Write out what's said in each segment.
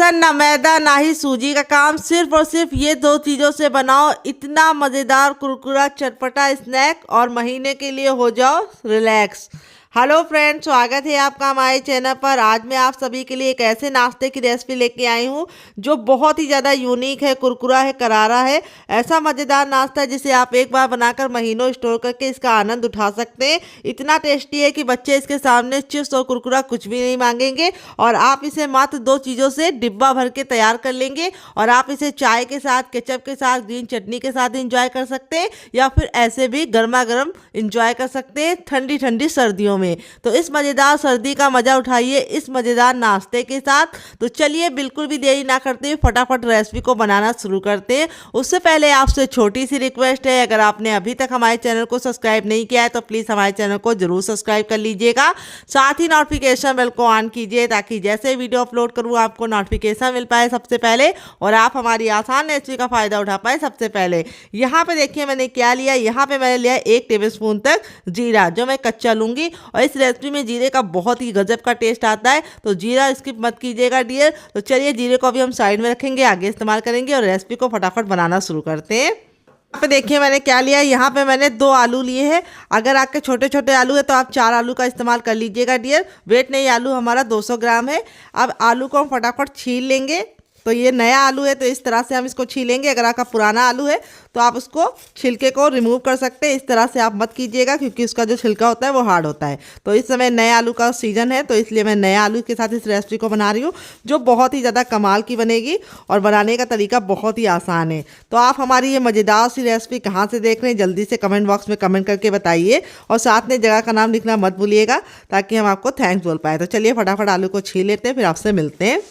बेसन ना मैदा ना ही सूजी का काम, सिर्फ और सिर्फ ये दो चीज़ों से बनाओ इतना मज़ेदार कुरकुरा चटपटा स्नैक और महीने के लिए हो जाओ रिलैक्स। हेलो फ्रेंड्स, स्वागत है आपका हमारे चैनल पर। आज मैं आप सभी के लिए एक ऐसे नाश्ते की रेसिपी लेके आई हूँ जो बहुत ही ज़्यादा यूनिक है, कुरकुरा है, करारा है। ऐसा मज़ेदार नाश्ता है जिसे आप एक बार बनाकर महीनों स्टोर करके इसका आनंद उठा सकते हैं। इतना टेस्टी है कि बच्चे इसके सामने चिप्स और कुरकुरा कुछ भी नहीं मांगेंगे और आप इसे मात्र दो चीज़ों से डिब्बा भर के तैयार कर लेंगे और आप इसे चाय के साथ, केचप के साथ, ग्रीन चटनी के साथ इंजॉय कर सकते हैं या फिर ऐसे भी गर्मा गर्म इंजॉय कर सकते हैं ठंडी ठंडी सर्दियों में। तो इस मज़ेदार सर्दी का मज़ा उठाइए इस मज़ेदार नाश्ते के साथ। तो चलिए बिल्कुल भी देरी ना करते हुए फटाफट रेसिपी को बनाना शुरू करते हैं। उससे पहले आपसे छोटी सी रिक्वेस्ट है, अगर आपने अभी तक हमारे चैनल को सब्सक्राइब नहीं किया है तो प्लीज़ हमारे चैनल को जरूर सब्सक्राइब कर लीजिएगा। साथ ही नोटिफिकेशन बेल को ऑन कीजिए ताकि जैसे वीडियो अपलोड करूँ आपको नोटिफिकेशन मिल पाए सबसे पहले और आप हमारी आसान रेसिपी का फ़ायदा उठा पाए सबसे पहले। यहाँ पे देखिए मैंने क्या लिया। यहाँ पे मैंने लिया 1 टेबलस्पून तक जीरा, जो मैं कच्चा लूँगी। और इस रेसिपी में जीरे का बहुत ही गजब का टेस्ट आता है, तो जीरा स्किप मत कीजिएगा डियर। तो चलिए जीरे को अभी हम साइड में रखेंगे, आगे इस्तेमाल करेंगे और रेसिपी को फटाफट बनाना शुरू करते हैं। यहाँ पे देखिए मैंने क्या लिया है। यहाँ पे मैंने 2 आलू लिए हैं। अगर आपके छोटे छोटे आलू है तो आप 4 आलू का इस्तेमाल कर लीजिएगा डियर। वेट नहीं, आलू हमारा 200 ग्राम है। अब आलू को हम फटाफट छील लेंगे। तो ये नया आलू है तो इस तरह से हम इसको छीलेंगे। अगर आपका पुराना आलू है तो आप उसको छिलके को रिमूव कर सकते हैं। इस तरह से आप मत कीजिएगा क्योंकि उसका जो छिलका होता है वो हार्ड होता है। तो इस समय नए आलू का सीज़न है तो इसलिए मैं नए आलू के साथ इस रेसिपी को बना रही हूँ जो बहुत ही ज़्यादा कमाल की बनेगी और बनाने का तरीका बहुत ही आसान है। तो आप हमारी ये मज़ेदार सी रेसिपी कहाँ से देख रहे हैं जल्दी से कमेंट बॉक्स में कमेंट करके बताइए और साथ में जगह का नाम लिखना मत भूलिएगा ताकि हम आपको थैंक्स बोल पाए। तो चलिए फटाफट आलू को छील लेते हैं, फिर आपसे मिलते हैं।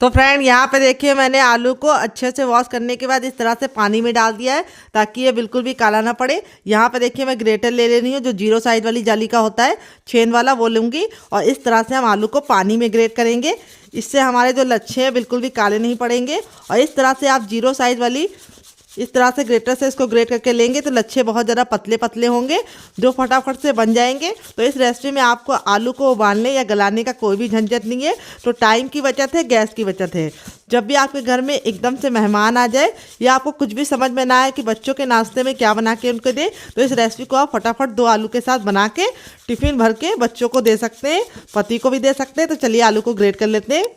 तो फ्रेंड यहाँ पे देखिए मैंने आलू को अच्छे से वॉश करने के बाद इस तरह से पानी में डाल दिया है ताकि ये बिल्कुल भी काला ना पड़े। यहाँ पे देखिए मैं ग्रेटर ले रही हूँ जो 0 साइज वाली जाली का होता है, छेद वाला, वो लूँगी और इस तरह से हम आलू को पानी में ग्रेट करेंगे। इससे हमारे जो लच्छे हैं बिल्कुल भी काले नहीं पड़ेंगे। और इस तरह से आप 0 साइज वाली इस तरह से ग्रेटर से इसको ग्रेट करके लेंगे तो लच्छे बहुत ज़्यादा पतले पतले होंगे जो फटाफट से बन जाएंगे। तो इस रेसिपी में आपको आलू को उबालने या गलाने का कोई भी झंझट नहीं है। तो टाइम की बचत है, गैस की बचत है। जब भी आपके घर में एकदम से मेहमान आ जाए या आपको कुछ भी समझ में ना आए कि बच्चों के नाश्ते में क्या बना के उनको दें, तो इस रेसिपी को आप फटाफट 2 आलू के साथ बना के टिफ़िन भर के बच्चों को दे सकते हैं, पति को भी दे सकते हैं। तो चलिए आलू को ग्रेट कर लेते हैं।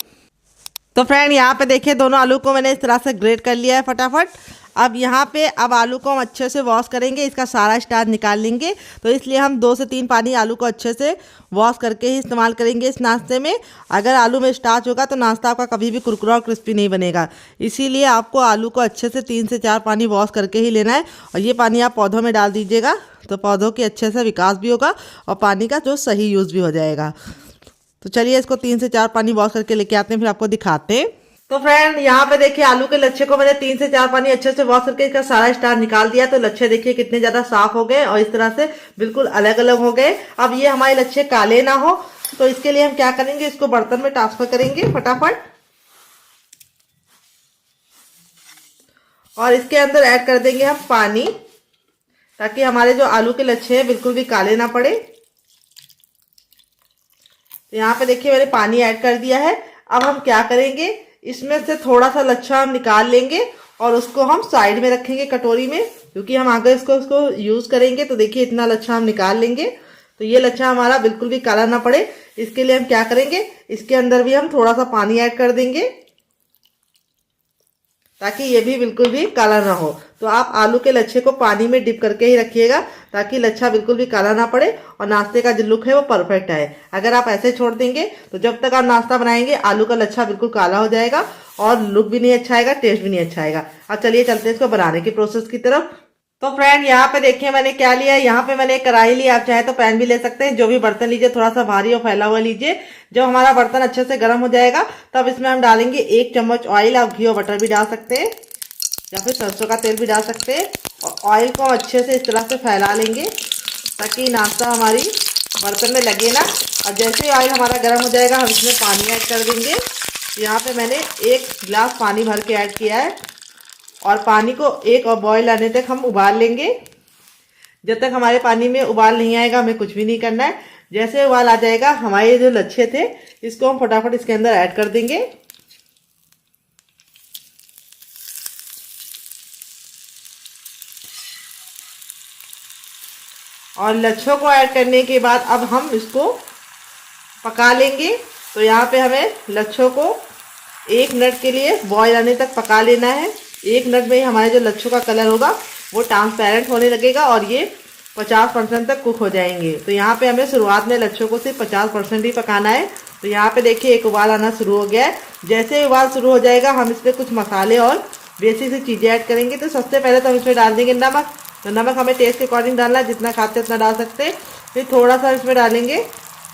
तो फ्रेंड यहाँ पे देखिए दोनों आलू को मैंने इस तरह से ग्रेट कर लिया है फटाफट। अब यहाँ पे आलू को हम अच्छे से वॉश करेंगे, इसका सारा स्टार्च निकाल लेंगे। तो इसलिए हम 2 से 3 पानी आलू को अच्छे से वॉश करके ही इस्तेमाल करेंगे इस नाश्ते में। अगर आलू में स्टार्च होगा तो नाश्ता आपका कभी भी कुरकुरा और क्रिस्पी नहीं बनेगा। इसीलिए आपको आलू को अच्छे से 3 से 4 पानी वॉश करके ही लेना है और ये पानी आप पौधों में डाल दीजिएगा तो पौधों के अच्छे से विकास भी होगा और पानी का जो सही यूज़ भी हो जाएगा। तो चलिए इसको 3 से 4 पानी वॉश करके लेके आते हैं, फिर आपको दिखाते हैं। तो फ्रेंड यहाँ पे देखिए आलू के लच्छे को मैंने 3 से 4 पानी अच्छे से वॉश करके इसका सारा स्टार्च निकाल दिया। तो लच्छे देखिए कितने ज्यादा साफ हो गए और इस तरह से बिल्कुल अलग अलग हो गए। अब ये हमारे लच्छे काले ना हो तो इसके लिए हम क्या करेंगे, इसको बर्तन में ट्रांसफर करेंगे फटाफट और इसके अंदर ऐड कर देंगे हम पानी ताकि हमारे जो आलू के लच्छे हैं बिल्कुल भी काले ना पड़े। तो यहाँ पे देखिए मैंने पानी ऐड कर दिया है। अब हम क्या करेंगे, इसमें से थोड़ा सा लच्छा हम निकाल लेंगे और उसको हम साइड में रखेंगे कटोरी में, क्योंकि हम आगे इसको यूज़ करेंगे। तो देखिए इतना लच्छा हम निकाल लेंगे। तो ये लच्छा हमारा बिल्कुल भी काला ना पड़े, इसके लिए हम क्या करेंगे, इसके अंदर भी हम थोड़ा सा पानी ऐड कर देंगे ताकि ये भी बिल्कुल भी काला ना हो। तो आप आलू के लच्छे को पानी में डिप करके ही रखिएगा ताकि लच्छा बिल्कुल भी काला ना पड़े और नाश्ते का जो लुक है वो परफेक्ट आए। अगर आप ऐसे छोड़ देंगे तो जब तक आप नाश्ता बनाएंगे आलू का लच्छा बिल्कुल काला हो जाएगा और लुक भी नहीं अच्छा आएगा, टेस्ट भी नहीं अच्छा आएगा। अब चलिए चलते हैं इसको बनाने की प्रोसेस की तरफ। तो फ्रेंड यहाँ पे देखिए मैंने क्या लिया है। यहाँ पे मैंने एक कढ़ाई ली, आप चाहे तो पैन भी ले सकते हैं। जो भी बर्तन लीजिए थोड़ा सा भारी और फैला हुआ लीजिए। जब हमारा बर्तन अच्छे से गर्म हो जाएगा तब इसमें हम डालेंगे 1 चम्मच ऑयल। आप घी और बटर भी डाल सकते हैं या फिर सरसों का तेल भी डाल सकते हैं और ऑयल को अच्छे से इस तरह से फैला लेंगे ताकि नाश्ता हमारी बर्तन में लगे ना। और जैसे ही ऑयल हमारा गर्म हो जाएगा हम इसमें पानी ऐड कर देंगे। यहाँ पे मैंने 1 गिलास पानी भर के ऐड किया है और पानी को एक बॉयल आने तक हम उबाल लेंगे। जब तक हमारे पानी में उबाल नहीं आएगा हमें कुछ भी नहीं करना है। जैसे उबाल आ जाएगा हमारे जो लच्छे थे इसको हम फटाफट इसके अंदर ऐड कर देंगे। और लच्छों को ऐड करने के बाद अब हम इसको पका लेंगे। तो यहाँ पे हमें लच्छों को 1 मिनट के लिए बॉयल आने तक पका लेना है। 1 मिनट में ही हमारे जो लच्छों का कलर होगा वो ट्रांसपेरेंट होने लगेगा और ये 50% तक कुक हो जाएंगे। तो यहाँ पे हमें शुरुआत में लच्छों को सिर्फ 50% ही पकाना है। तो यहाँ पे देखिए एक उबाल आना शुरू हो गया है। जैसे ही उबाल शुरू हो जाएगा हम इसमें कुछ मसाले और बेसिक सी चीज़ें ऐड करेंगे। तो सबसे पहले तो हम इसमें डाल देंगे नमक। तो नमक हमें टेस्ट के अकॉर्डिंग डालना है, जितना खाते उतना डाल सकते हैं। फिर थोड़ा सा इसमें डालेंगे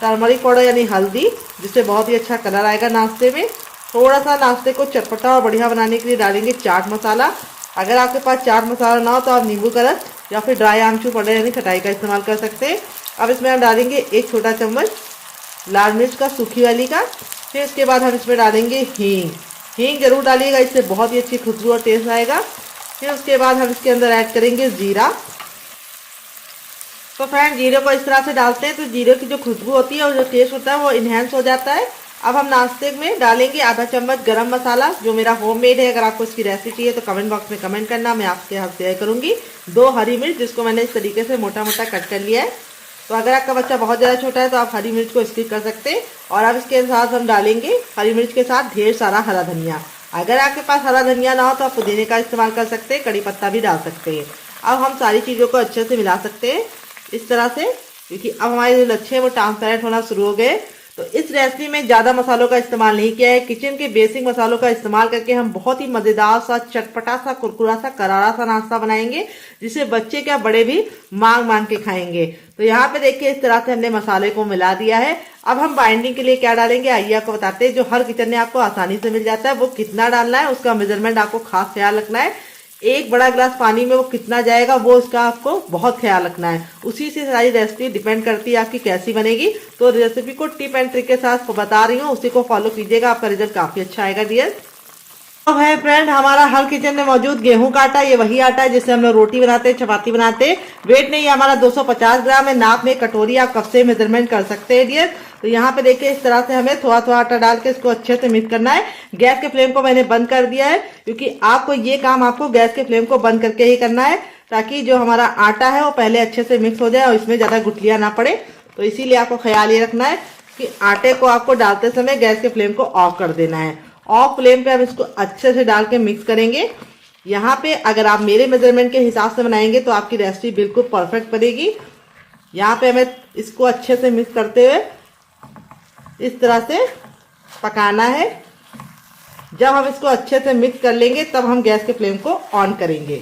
टर्मरिक पाउडर यानी हल्दी, जिससे बहुत ही अच्छा कलर आएगा नाश्ते में। थोड़ा सा नाश्ते को चटपटा और बढ़िया बनाने के लिए डालेंगे चाट मसाला। अगर आपके पास चाट मसाला ना हो तो आप नींबू का रस या फिर ड्राई आमचूर पाउडर यानी खटाई का इस्तेमाल कर सकते हैं। अब इसमें हम डालेंगे 1 छोटा चम्मच लाल मिर्च का सूखी वाली का। फिर इसके बाद हम इसमें डालेंगे हींग। हींग जरूर डालिएगा, इससे बहुत ही अच्छी खुशबू और टेस्ट आएगा। फिर उसके बाद हम इसके अंदर ऐड करेंगे जीरा। तो फ्रेंड जीरे को इस तरह से डालते हैं तो जीरे की जो खुशबू होती है और जो टेस्ट होता है वो इन्हेंस हो जाता है। अब हम नाश्ते में डालेंगे आधा चम्मच गरम मसाला, जो मेरा होममेड है। अगर आपको इसकी रेसिपी है तो कमेंट बॉक्स में कमेंट करना, मैं आपके साथ शेयर करूंगी। 2 हरी मिर्च, जिसको मैंने इस तरीके से मोटा मोटा कट कर लिया है। तो अगर आपका बच्चा बहुत ज़्यादा छोटा है तो आप हरी मिर्च को स्किप कर सकते हैं। और अब इसके साथ हम डालेंगे हरी मिर्च के साथ ढेर सारा हरा धनिया। अगर आपके पास हरा धनिया ना हो तो आप पुदीने का इस्तेमाल कर सकते हैं, कड़ी पत्ता भी डाल सकते हैं। अब हम सारी चीज़ों को अच्छे से मिला सकते हैं इस तरह से, क्योंकि अब हमारे जो लच्छे हैं वो ट्रांसपेरेंट होना शुरू हो गए। तो इस रेसिपी में ज़्यादा मसालों का इस्तेमाल नहीं किया है। किचन के बेसिक मसालों का इस्तेमाल करके हम बहुत ही मज़ेदार सा, चटपटा सा, कुरकुरा सा, करारा सा नाश्ता बनाएंगे, जिसे बच्चे क्या बड़े भी मांग मांग के खाएंगे। तो यहाँ पे देखिए इस तरह से हमने मसाले को मिला दिया है। अब हम बाइंडिंग के लिए क्या डालेंगे आइए आपको बताते हैं। जो हर किचन में आपको आसानी से मिल जाता है, वो कितना डालना है उसका मेजरमेंट आपको खास ख्याल रखना है। 1 बड़ा गिलास पानी में वो कितना जाएगा वो उसका आपको बहुत ख्याल रखना है। उसी से सारी रेसिपी डिपेंड करती है आपकी कैसी बनेगी। तो रेसिपी को टिप एंड ट्रिक के साथ बता रही हूँ, उसी को फॉलो कीजिएगा, आपका रिजल्ट काफी अच्छा आएगा डियर। तो है फ्रेंड हमारा हर किचन में मौजूद गेहूं का आटा, ये वही आटा है जिससे हम लोग रोटी बनाते हैं, चपाती बनाते हैं। वेट नहीं, हमारा 250 ग्राम है। नाप में कटोरी आप कप से मेजरमेंट कर सकते हैं डियर। तो यहाँ पे देखिए इस तरह से हमें थोड़ा थोड़ा आटा डाल के इसको अच्छे से मिक्स करना है। गैस के फ्लेम को मैंने बंद कर दिया है, क्योंकि आपको ये काम आपको गैस के फ्लेम को बंद करके ही करना है, ताकि जो हमारा आटा है वो पहले अच्छे से मिक्स हो जाए और इसमें ज्यादा गुठलियां ना पड़े। तो इसीलिए आपको ख्याल ये रखना है कि आटे को आपको डालते समय गैस के फ्लेम को ऑफ कर देना है। ऑफ फ्लेम पे हम इसको अच्छे से डाल के मिक्स करेंगे। यहाँ पे अगर आप मेरे मेजरमेंट के हिसाब से बनाएंगे तो आपकी रेसिपी बिल्कुल परफेक्ट बनेगी। यहाँ पे हमें इसको अच्छे से मिक्स करते हुए इस तरह से पकाना है। जब हम इसको अच्छे से मिक्स कर लेंगे तब हम गैस के फ्लेम को ऑन करेंगे।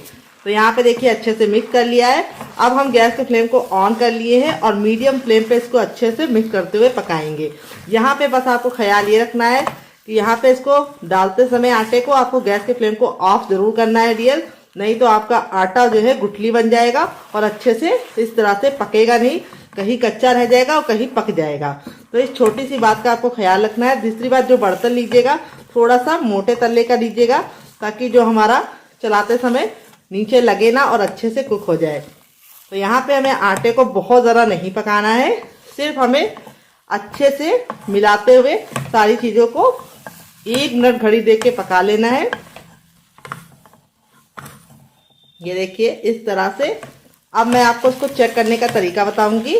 तो यहाँ पे देखिए अच्छे से मिक्स कर लिया है। अब हम गैस के फ्लेम को ऑन कर लिए हैं और मीडियम फ्लेम पे इसको अच्छे से मिक्स करते हुए पकाएंगे। यहाँ पे बस आपको ख्याल ये रखना है कि यहाँ पे इसको डालते समय आटे को आपको गैस के फ्लेम को ऑफ जरूर करना है डियर, नहीं तो आपका आटा जो है गुठली बन जाएगा और अच्छे से इस तरह से पकेगा नहीं, कहीं कच्चा रह जाएगा और कहीं पक जाएगा। तो इस छोटी सी बात का आपको ख्याल रखना है। दूसरी बात, जो बर्तन लीजिएगा थोड़ा सा मोटे तल्ले का लीजिएगा, ताकि जो हमारा चलाते समय नीचे लगे ना और अच्छे से कुक हो जाए। तो यहाँ पे हमें आटे को बहुत ज़्यादा नहीं पकाना है, सिर्फ हमें अच्छे से मिलाते हुए सारी चीज़ों को 1 मिनट घड़ी देख के पका लेना है। ये देखिए इस तरह से। अब मैं आपको इसको चेक करने का तरीका बताऊंगी,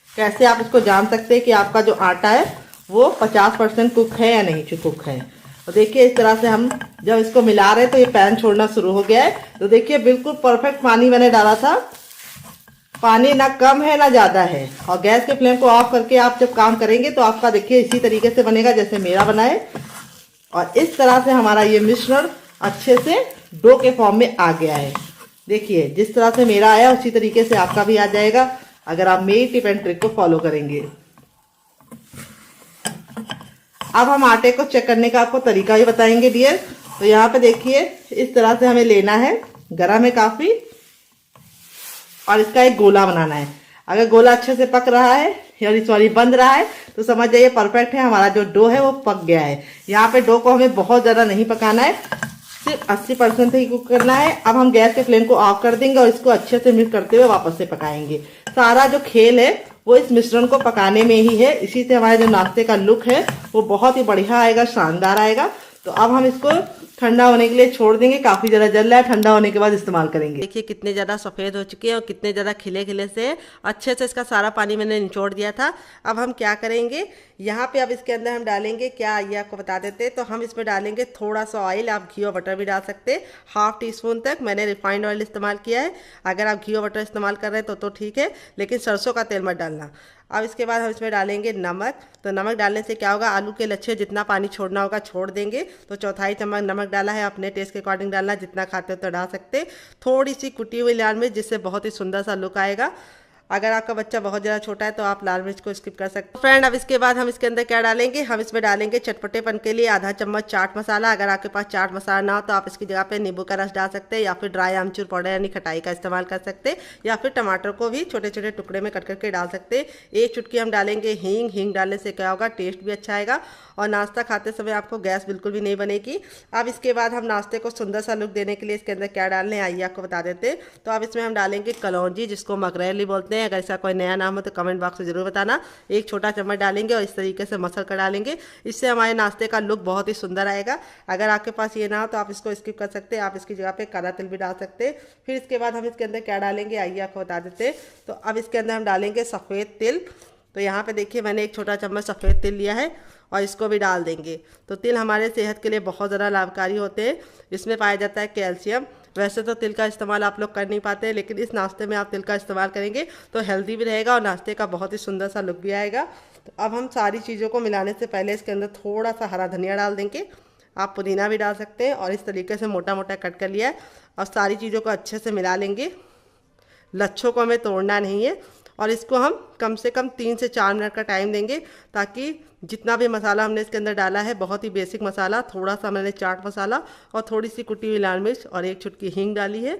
कैसे आप इसको जान सकते हैं कि आपका जो आटा है वो 50% कुक है या नहीं कुक है। तो देखिए इस तरह से हम जब इसको मिला रहे हैं तो ये पैन छोड़ना शुरू हो गया है। तो देखिए बिल्कुल परफेक्ट पानी मैंने डाला था, पानी ना कम है ना ज़्यादा है। और गैस के फ्लेम को ऑफ करके आप जब काम करेंगे तो आपका देखिए इसी तरीके से बनेगा जैसे मेरा बना है। और इस तरह से हमारा ये मिश्रण अच्छे से डो के फॉर्म में आ गया है। देखिए जिस तरह से मेरा आया उसी तरीके से आपका भी आ जाएगा, अगर आप मेरी टिप एंड ट्रिक को फॉलो करेंगे। अब हम आटे को चेक करने का आपको तरीका भी बताएंगे डियर। तो यहाँ पे देखिए इस तरह से हमें लेना है, गरम है काफ़ी, और इसका एक गोला बनाना है। अगर गोला अच्छे से पक रहा है या सॉरी बंद रहा है तो समझ जाइए परफेक्ट है, हमारा जो डो है वो पक गया है। यहाँ पे डो को हमें बहुत ज़्यादा नहीं पकाना है, सिर्फ 80% ही कुक करना है। अब हम गैस के फ्लेम को ऑफ कर देंगे और इसको अच्छे से मिक्स करते हुए वापस से पकाएंगे। सारा जो खेल है वो इस मिश्रण को पकाने में ही है, इसी से हमारे जो नाश्ते का लुक है वो बहुत ही बढ़िया आएगा, शानदार आएगा। तो अब हम इसको ठंडा होने के लिए छोड़ देंगे। काफ़ी ज़्यादा जल रहा है, ठंडा होने के बाद इस्तेमाल करेंगे। देखिए कितने ज़्यादा सफ़ेद हो चुके हैं और कितने ज़्यादा खिले खिले से अच्छे से इसका सारा पानी मैंने निचोड़ दिया था। अब हम क्या करेंगे, यहाँ पे अब इसके अंदर हम डालेंगे क्या, ये आपको बता देते हैं। तो हम इसमें डालेंगे थोड़ा सा ऑयल, आप घी और बटर भी डाल सकते हैं, हाफ टी स्पून तक। मैंने रिफाइंड ऑयल इस्तेमाल किया है। अगर आप घी और बटर इस्तेमाल कर रहे हैं तो ठीक है, लेकिन सरसों का तेल मत डालना। अब इसके बाद हम इसमें डालेंगे नमक। तो नमक डालने से क्या होगा, आलू के लच्छे जितना पानी छोड़ना होगा छोड़ देंगे। तो चौथाई चम्मच नमक डाला है, अपने टेस्ट के अकॉर्डिंग डालना, जितना खाते हो तो डाल सकते। थोड़ी सी कुटी हुई लाल मिर्च, जिससे बहुत ही सुंदर सा लुक आएगा। अगर आपका बच्चा बहुत ज़्यादा छोटा है तो आप लाल मिर्च को स्किप कर सकते हैं। फ्रेंड अब इसके बाद हम इसके अंदर क्या डालेंगे, हम इसमें डालेंगे चटपटेपन के लिए आधा चम्मच चाट मसाला। अगर आपके पास चाट मसाला ना हो तो आप इसकी जगह पे नींबू का रस डाल सकते हैं, या फिर ड्राई आमचूर पाउडर यानी खटाई का इस्तेमाल कर सकते हैं, या फिर टमाटर को भी छोटे छोटे टुकड़े में कट करके डाल सकते हैं। एक चुटकी हम डालेंगे हींग। हींग डालने से क्या होगा, टेस्ट भी अच्छा आएगा और नाश्ता खाते समय आपको गैस बिल्कुल भी नहीं बनेगी। अब इसके बाद हम नाश्ते को सुंदर सा लुक देने के लिए इसके अंदर क्या डालने हैं आइए आपको बता देते हैं। तो अब इसमें हम डालेंगे कलौंजी, जिसको मकरैली बोलते हैं। अगर इसका कोई नया नाम हो तो कमेंट बॉक्स में जरूर बताना। एक छोटा चम्मच डालेंगे और इस तरीके से मसल कर डालेंगे। इससे हमारे नाश्ते का लुक बहुत ही सुंदर आएगा। अगर आपके पास ये ना हो तो आप इसको स्किप कर सकते हैं, आप इसकी जगह पे काला तिल भी डाल सकते हैं। फिर इसके बाद हम इसके अंदर क्या डालेंगे आइए आपको बता देते हैं। तो अब इसके अंदर हम डालेंगे सफ़ेद तिल। तो यहाँ पे देखिए मैंने एक छोटा चम्मच सफ़ेद तिल लिया है और इसको भी डाल देंगे। तो तिल हमारे सेहत के लिए बहुत ज़्यादा लाभकारी होते हैं। इसमें पाया जाता है कैल्शियम। वैसे तो तिल का इस्तेमाल आप लोग कर नहीं पाते, लेकिन इस नाश्ते में आप तिल का इस्तेमाल करेंगे तो हेल्दी भी रहेगा और नाश्ते का बहुत ही सुंदर सा लुक भी आएगा। तो अब हम सारी चीज़ों को मिलाने से पहले इसके अंदर थोड़ा सा हरा धनिया डाल देंगे। आप पुदीना भी डाल सकते हैं और इस तरीके से मोटा मोटा कट कर लिया है और सारी चीज़ों को अच्छे से मिला लेंगे। लच्छों को हमें तोड़ना नहीं है और इसको हम कम से कम 3 से 4 मिनट का टाइम देंगे, ताकि जितना भी मसाला हमने इसके अंदर डाला है, बहुत ही बेसिक मसाला, थोड़ा सा मैंने चाट मसाला और थोड़ी सी कुटी हुई लाल मिर्च और एक चुटकी हींग डाली है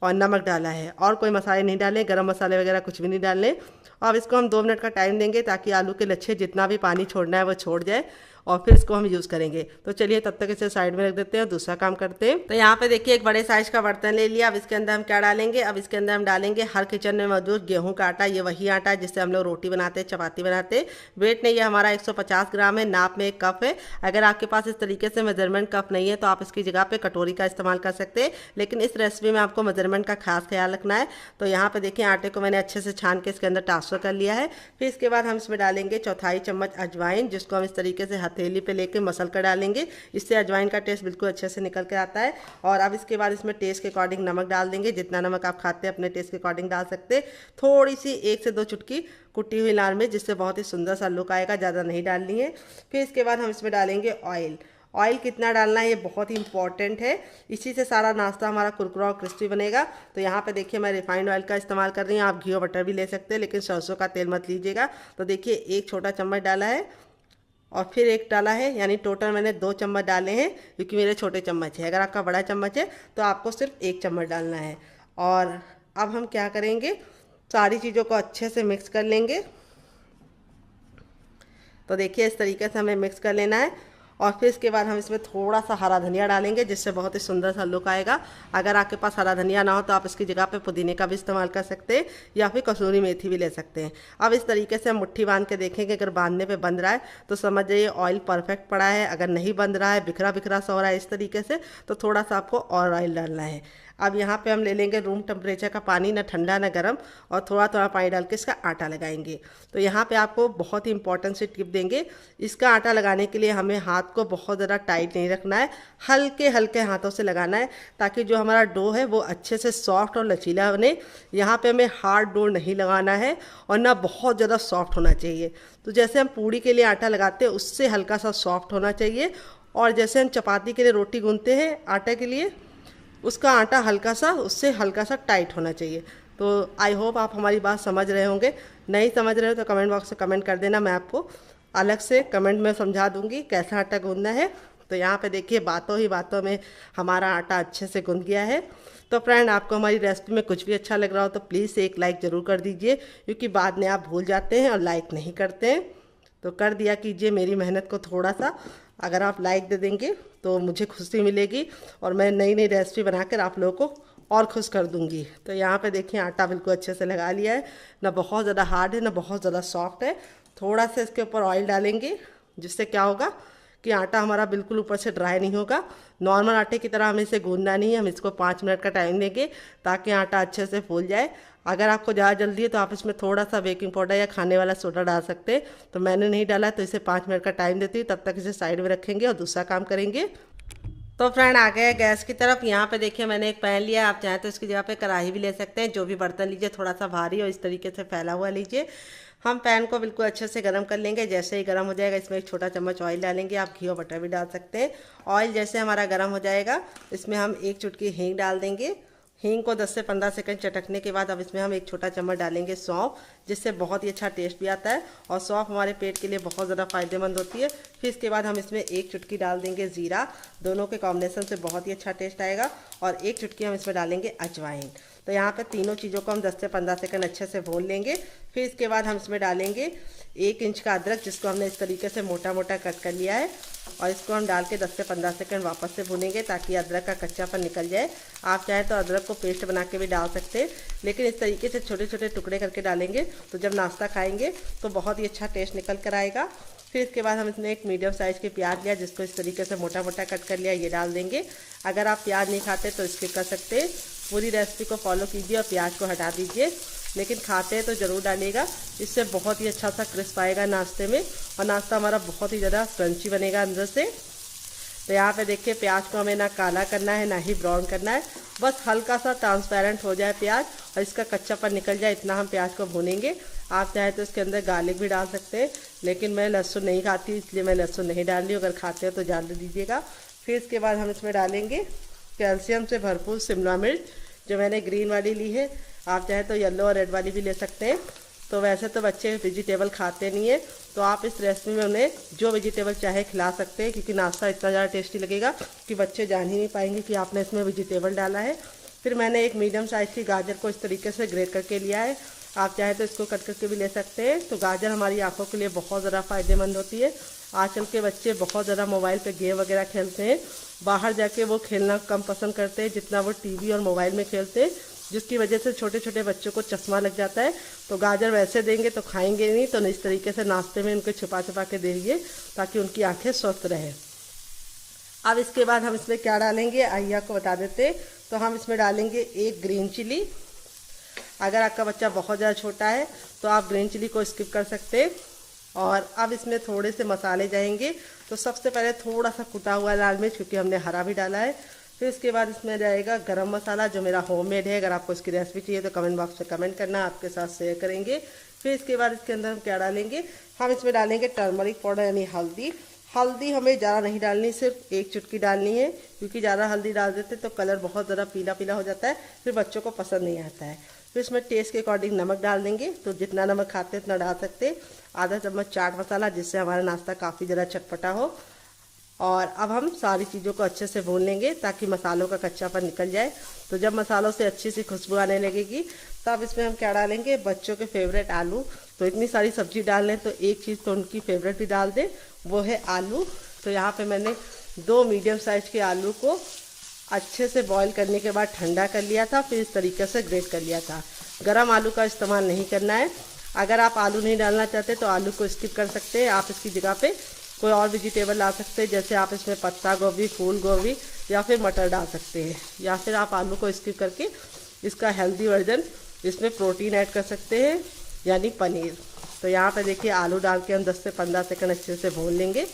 और नमक डाला है, और कोई मसाले नहीं डाले, गरम मसाले वगैरह कुछ भी नहीं डालने। अब इसको हम 2 मिनट का टाइम देंगे ताकि आलू के लच्छे जितना भी पानी छोड़ना है वो छोड़ जाए और फिर इसको हम यूज़ करेंगे। तो चलिए तब तक इसे साइड में रख देते हैं, दूसरा काम करते हैं। तो यहाँ पे देखिए एक बड़े साइज का बर्तन ले लिया। अब इसके अंदर हम क्या डालेंगे, अब इसके अंदर हम डालेंगे हर किचन में मौजूद गेहूं का आटा। ये वही आटा है जिससे हम लोग रोटी बनाते हैं, चपाती बनाते हैं। वेट नहीं, ये हमारा 150 ग्राम है, नाप में 1 कप है। अगर आपके पास इस तरीके से मेजरमेंट कप नहीं है तो आप इसकी जगह पे कटोरी का इस्तेमाल कर सकते हैं, लेकिन इस रेसिपी में आपको मेजरमेंट का खास ख्याल रखना है। तो यहाँ पे देखिए आटे को मैंने अच्छे से छान के इसके अंदर ट्रांसफर कर लिया है। फिर इसके बाद हम इसमें डालेंगे चौथाई चम्मच अजवाइन, जिसको हम इस तरीके से हथेली पे लेके मसल कर डालेंगे। इससे अजवाइन का टेस्ट बिल्कुल अच्छे से निकल कर आता है। और अब इसके बाद इसमें टेस्ट के अकॉर्डिंग नमक डाल देंगे, जितना नमक आप खाते हैं अपने टेस्ट के अकॉर्डिंग डाल सकते। थोड़ी सी 1 से 2 चुटकी कुटी हुई लाल मिर्च, जिससे बहुत ही सुंदर सा लुक आएगा, ज़्यादा नहीं डालनी है। फिर इसके बाद हम इसमें डालेंगे ऑयल। ऑयल कितना डालना है ये बहुत ही इंपॉर्टेंट है, इसी से सारा नाश्ता हमारा कुरकुरा और क्रिस्पी बनेगा। तो यहाँ पे देखिए मैं रिफाइंड ऑयल का इस्तेमाल कर रही हूँ, आप घी और बटर भी ले सकते हैं, लेकिन सरसों का तेल मत लीजिएगा। तो देखिए 1 छोटा चम्मच डाला है और फिर 1 डाला है, यानी टोटल मैंने 2 चम्मच डाले हैं, क्योंकि मेरे छोटे चम्मच है। अगर आपका बड़ा चम्मच है तो आपको सिर्फ 1 चम्मच डालना है। और अब हम क्या करेंगे, सारी चीज़ों को अच्छे से मिक्स कर लेंगे। तो देखिए इस तरीके से हमें मिक्स कर लेना है। और फिर इसके बाद हम इसमें थोड़ा सा हरा धनिया डालेंगे, जिससे बहुत ही सुंदर सा लुक आएगा। अगर आपके पास हरा धनिया ना हो तो आप इसकी जगह पे पुदीने का भी इस्तेमाल कर सकते हैं, या फिर कसूरी मेथी भी ले सकते हैं। अब इस तरीके से हम मुट्ठी बांध के देखेंगे, अगर बांधने पे बंध रहा है तो समझ जाइए ऑयल परफेक्ट पड़ा है। अगर नहीं बंध रहा है, बिखरा बिखरा सा हो रहा है इस तरीके से, तो थोड़ा सा आपको और ऑयल डालना है। अब यहाँ पे हम ले लेंगे रूम टेम्परेचर का पानी, ना ठंडा ना गर्म, और थोड़ा थोड़ा पानी डाल के इसका आटा लगाएंगे। तो यहाँ पे आपको बहुत ही इंपॉर्टेंट सी टिप देंगे, इसका आटा लगाने के लिए हमें हाथ को बहुत ज़्यादा टाइट नहीं रखना है, हल्के हल्के हाथों से लगाना है, ताकि जो हमारा डो है वो अच्छे से सॉफ्ट और लचीला बने। यहाँ पे हमें हार्ड डो नहीं लगाना है और ना बहुत ज़्यादा सॉफ्ट होना चाहिए। तो जैसे हम पूड़ी के लिए आटा लगाते हैं उससे हल्का सा सॉफ्ट होना चाहिए, और जैसे हम चपाती के लिए रोटी गूंथते हैं आटे के लिए, उसका आटा हल्का सा, उससे हल्का सा टाइट होना चाहिए। तो आई होप आप हमारी बात समझ रहे होंगे। नहीं समझ रहे हो तो कमेंट बॉक्स में कमेंट कर देना, मैं आपको अलग से कमेंट में समझा दूंगी कैसा आटा गूंदना है। तो यहाँ पे देखिए बातों ही बातों में हमारा आटा अच्छे से गूंद गया है। तो फ्रेंड आपको हमारी रेसिपी में कुछ भी अच्छा लग रहा हो तो प्लीज़ एक लाइक ज़रूर कर दीजिए, क्योंकि बाद में आप भूल जाते हैं और लाइक नहीं करते हैं। तो कर दिया कीजिए मेरी मेहनत को थोड़ा सा, अगर आप लाइक दे देंगे तो मुझे खुशी मिलेगी और मैं नई नई रेसिपी बनाकर आप लोगों को और खुश कर दूंगी। तो यहाँ पे देखिए आटा बिल्कुल अच्छे से लगा लिया है, ना बहुत ज़्यादा हार्ड है ना बहुत ज़्यादा सॉफ्ट है। थोड़ा सा इसके ऊपर ऑयल डालेंगे, जिससे क्या होगा कि आटा हमारा बिल्कुल ऊपर से ड्राई नहीं होगा। नॉर्मल आटे की तरह हमें इसे गूंदना नहीं है, हम इसको 5 मिनट का टाइम देंगे ताकि आटा अच्छे से फूल जाए। अगर आपको ज़्यादा जल्दी है तो आप इसमें थोड़ा सा बेकिंग पाउडर या खाने वाला सोडा डाल सकते हैं, तो मैंने नहीं डाला, तो इसे 5 मिनट का टाइम देती हूँ। तब तक इसे साइड में रखेंगे और दूसरा काम करेंगे। तो फ्रेंड आ गए गैस की तरफ। यहाँ पे देखिए मैंने एक पैन लिया है, आप चाहें तो इसकी जगह पे कढ़ाई भी ले सकते हैं। जो भी बर्तन लीजिए थोड़ा सा भारी और इस तरीके से फैला हुआ लीजिए। हम पैन को बिल्कुल अच्छे से गर्म कर लेंगे। जैसे ही गर्म हो जाएगा इसमें एक छोटा चम्मच ऑयल डालेंगे, आप घी और बटर भी डाल सकते हैं। ऑयल जैसे हमारा गर्म हो जाएगा इसमें हम 1 चुटकी हींग डाल देंगे। हींग को 10 से 15 सेकंड चटकने के बाद अब इसमें हम 1 छोटा चम्मच डालेंगे सौंफ, जिससे बहुत ही अच्छा टेस्ट भी आता है और सौंफ हमारे पेट के लिए बहुत ज़्यादा फायदेमंद होती है। फिर इसके बाद हम इसमें 1 चुटकी डाल देंगे ज़ीरा, दोनों के कॉम्बिनेशन से बहुत ही अच्छा टेस्ट आएगा। और 1 चुटकी हम इसमें डालेंगे अजवाइन। तो यहाँ पे तीनों चीज़ों को हम 10 से 15 सेकंड अच्छे से भून लेंगे। फिर इसके बाद हम इसमें डालेंगे 1 इंच का अदरक, जिसको हमने इस तरीके से मोटा मोटा कट कर लिया है, और इसको हम डाल के 10 से 15 सेकंड वापस से भूनेंगे ताकि अदरक का कच्चापन निकल जाए। आप चाहें तो अदरक को पेस्ट बना के भी डाल सकते हैं, लेकिन इस तरीके से छोटे छोटे टुकड़े करके डालेंगे तो जब नाश्ता खाएंगे तो बहुत ही अच्छा टेस्ट निकल कर आएगा। फिर इसके बाद हम इसमें एक मीडियम साइज़ की प्याज लिया, जिसको इस तरीके से मोटा मोटा कट कर लिया, ये डाल देंगे। अगर आप प्याज नहीं खाते तो स्किप कर सकते हैं। पूरी रेसिपी को फॉलो कीजिए और प्याज को हटा दीजिए, लेकिन खाते हैं तो ज़रूर डालिएगा। इससे बहुत ही अच्छा सा क्रिस्प आएगा नाश्ते में और नाश्ता हमारा बहुत ही ज़्यादा क्रंची बनेगा अंदर से। तो यहाँ पे देखिए प्याज को हमें ना काला करना है ना ही ब्राउन करना है, बस हल्का सा ट्रांसपेरेंट हो जाए प्याज और इसका कच्चापन निकल जाए, इतना हम प्याज को भूनेंगे। आप चाहे तो इसके अंदर गार्लिक भी डाल सकते हैं, लेकिन मैं लहसुन नहीं खाती इसलिए मैं लहसुन नहीं डाल रही हूँ। अगर खाते हो तो डाल दीजिएगा। फिर इसके बाद हम इसमें डालेंगे कैल्शियम से भरपूर शिमला मिर्च, जो मैंने ग्रीन वाली ली है। आप चाहे तो येलो और रेड वाली भी ले सकते हैं। तो वैसे तो बच्चे वेजिटेबल खाते नहीं है, तो आप इस रेसिपी में उन्हें जो वेजिटेबल चाहे खिला सकते हैं, क्योंकि नाश्ता इतना ज़्यादा टेस्टी लगेगा कि बच्चे जान ही नहीं पाएंगे कि आपने इसमें वेजिटेबल डाला है। फिर मैंने एक मीडियम साइज़ की गाजर को इस तरीके से ग्रेट करके लिया है, आप चाहे तो इसको कट करके भी ले सकते हैं। तो गाजर हमारी आंखों के लिए बहुत ज़्यादा फायदेमंद होती है। आजकल के बच्चे बहुत ज़्यादा मोबाइल पे गेम वगैरह खेलते हैं, बाहर जाके वो खेलना कम पसंद करते हैं जितना वो टीवी और मोबाइल में खेलते हैं, जिसकी वजह से छोटे छोटे बच्चों को चश्मा लग जाता है। तो गाजर वैसे देंगे तो खाएंगे नहीं, तो इस तरीके से नाश्ते में उनको छुपा छुपा के दीजिए ताकि उनकी आंखें स्वस्थ रहें। अब इसके बाद हम इसमें क्या डालेंगे आइए आपको बता देते। तो हम इसमें डालेंगे 1 ग्रीन चिली। अगर आपका बच्चा बहुत ज़्यादा छोटा है तो आप ग्रीन चिली को स्किप कर सकते हैं। और अब इसमें थोड़े से मसाले जाएंगे। तो सबसे पहले थोड़ा सा कुटा हुआ लाल मिर्च, क्योंकि हमने हरा भी डाला है। फिर इसके बाद इसमें जाएगा गरम मसाला, जो मेरा होममेड है। अगर आपको इसकी रेसिपी चाहिए तो कमेंट बॉक्स में कमेंट करना, आपके साथ शेयर करेंगे। फिर इसके बाद इसके अंदर हम क्या डालेंगे, हम इसमें डालेंगे टर्मरिक पाउडर यानी हल्दी। हल्दी हमें ज़्यादा नहीं डालनी, सिर्फ 1 चुटकी डालनी है, क्योंकि ज़्यादा हल्दी डाल देते तो कलर बहुत ज़्यादा पीला पीला हो जाता है, फिर बच्चों को पसंद नहीं आता है। फिर इसमें टेस्ट के अकॉर्डिंग नमक डाल देंगे, तो जितना नमक खाते हैं उतना डाल सकते। आधा चम्मच चाट मसाला, जिससे हमारा नाश्ता काफ़ी ज़्यादा चटपटा हो। और अब हम सारी चीज़ों को अच्छे से भून लेंगे ताकि मसालों का कच्चापन निकल जाए। तो जब मसालों से अच्छी सी खुशबू आने लगेगी तब इसमें हम क्या डालेंगे, बच्चों के फेवरेट आलू। तो इतनी सारी सब्जी डाल लें तो एक चीज़ तो उनकी फेवरेट भी डाल दें, वो है आलू। तो यहाँ पे मैंने 2 मीडियम साइज़ के आलू को अच्छे से बॉईल करने के बाद ठंडा कर लिया था, फिर इस तरीके से ग्रेट कर लिया था। गरम आलू का इस्तेमाल नहीं करना है। अगर आप आलू नहीं डालना चाहते तो आलू को स्किप कर सकते हैं। आप इसकी जगह पे कोई और वेजिटेबल ला सकते हैं, जैसे आप इसमें पत्ता गोभी, फूल गोभी या फिर मटर डाल सकते हैं, या फिर आप आलू को स्किप करके इसका हेल्दी वर्जन इसमें प्रोटीन ऐड कर सकते हैं, यानी पनीर। तो यहाँ पे देखिए आलू डाल के हम 10 से 15 सेकंड अच्छे से भून लेंगे।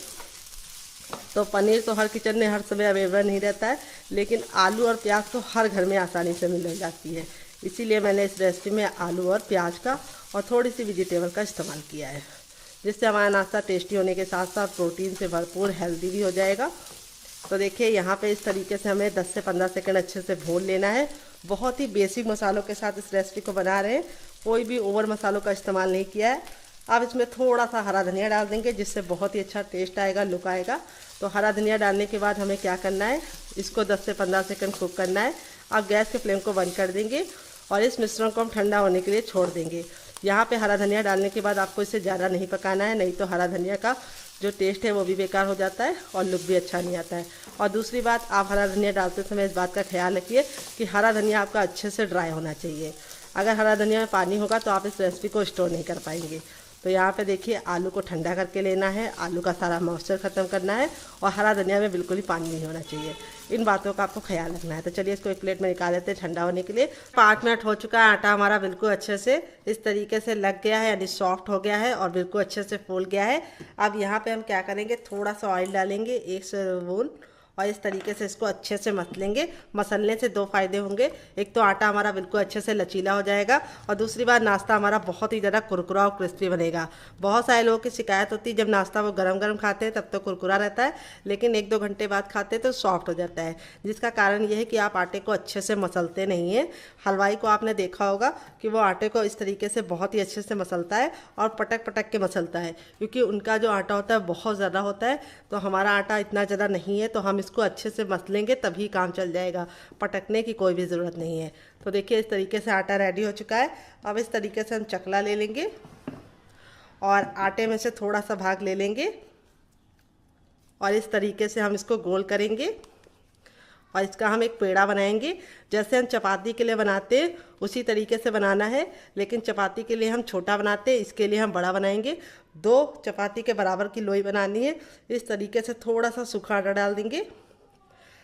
तो पनीर तो हर किचन में हर समय अवेलेबल नहीं रहता है, लेकिन आलू और प्याज तो हर घर में आसानी से मिल जाती है, इसीलिए मैंने इस रेसिपी में आलू और प्याज का और थोड़ी सी वेजिटेबल का इस्तेमाल किया है, जिससे हमारा नाश्ता टेस्टी होने के साथ साथ प्रोटीन से भरपूर हेल्दी भी हो जाएगा। तो देखिए यहाँ पे इस तरीके से हमें 10 से 15 सेकंड अच्छे से भून लेना है। बहुत ही बेसिक मसालों के साथ इस रेसिपी को बना रहे हैं, कोई भी ओवर मसालों का इस्तेमाल नहीं किया है। अब इसमें थोड़ा सा हरा धनिया डाल देंगे, जिससे बहुत ही अच्छा टेस्ट आएगा, लुक आएगा। तो हरा धनिया डालने के बाद हमें क्या करना है, इसको 10 से 15 सेकंड कुक करना है। अब गैस के फ्लेम को बंद कर देंगे और इस मिश्रण को हम ठंडा होने के लिए छोड़ देंगे। यहाँ पे हरा धनिया डालने के बाद आपको इसे ज़्यादा नहीं पकाना है, नहीं तो हरा धनिया का जो टेस्ट है वो भी बेकार हो जाता है और लुक भी अच्छा नहीं आता है। और दूसरी बात, आप हरा धनिया डालते समय इस बात का ख्याल रखिए कि हरा धनिया आपका अच्छे से ड्राई होना चाहिए। अगर हरा धनिया में पानी होगा तो आप इस रेसिपी को स्टोर नहीं कर पाएंगे। तो यहाँ पे देखिए आलू को ठंडा करके लेना है, आलू का सारा मॉइस्चर ख़त्म करना है और हरा धनिया में बिल्कुल ही पानी नहीं होना चाहिए। इन बातों का आपको ख्याल रखना है। तो चलिए इसको एक प्लेट में निकाल लेते हैं ठंडा होने के लिए। 5 मिनट हो चुका है, आटा हमारा बिल्कुल अच्छे से इस तरीके से लग गया है, यानी सॉफ्ट हो गया है और बिल्कुल अच्छे से फूल गया है। अब यहाँ पे हम क्या करेंगे, थोड़ा सा ऑयल डालेंगे, 1 स्पून, और इस तरीके से इसको अच्छे से मस लेंगे। मसलने से 2 फायदे होंगे, एक तो आटा हमारा बिल्कुल अच्छे से लचीला हो जाएगा और दूसरी बात नाश्ता हमारा बहुत ही ज़्यादा कुरकुरा और क्रिस्पी बनेगा। बहुत सारे लोगों की शिकायत होती है जब नाश्ता वो गरम गरम खाते हैं तब तो कुरकुरा रहता है, लेकिन 1-2 घंटे बाद खाते हैं तो सॉफ्ट हो जाता है, जिसका कारण ये है कि आप आटे को अच्छे से मसलते नहीं हैं। हलवाई को आपने देखा होगा कि वो आटे को इस तरीके से बहुत ही अच्छे से मसलता है और पटक पटक के मसलता है, क्योंकि उनका जो आटा होता है बहुत ज़्यादा होता है। तो हमारा आटा इतना ज़्यादा नहीं है, तो हम इसको अच्छे से मसलेंगे तभी काम चल जाएगा, पटकने की कोई भी ज़रूरत नहीं है। तो देखिए इस तरीके से आटा रेडी हो चुका है। अब इस तरीके से हम चकला ले लेंगे और आटे में से थोड़ा सा भाग ले लेंगे और इस तरीके से हम इसको गोल करेंगे और इसका हम एक पेड़ा बनाएंगे। जैसे हम चपाती के लिए बनाते हैं उसी तरीके से बनाना है, लेकिन चपाती के लिए हम छोटा बनाते हैं, इसके लिए हम बड़ा बनाएंगे। 2 चपाती के बराबर की लोई बनानी है। इस तरीके से थोड़ा सा सूखा आटा डाल देंगे।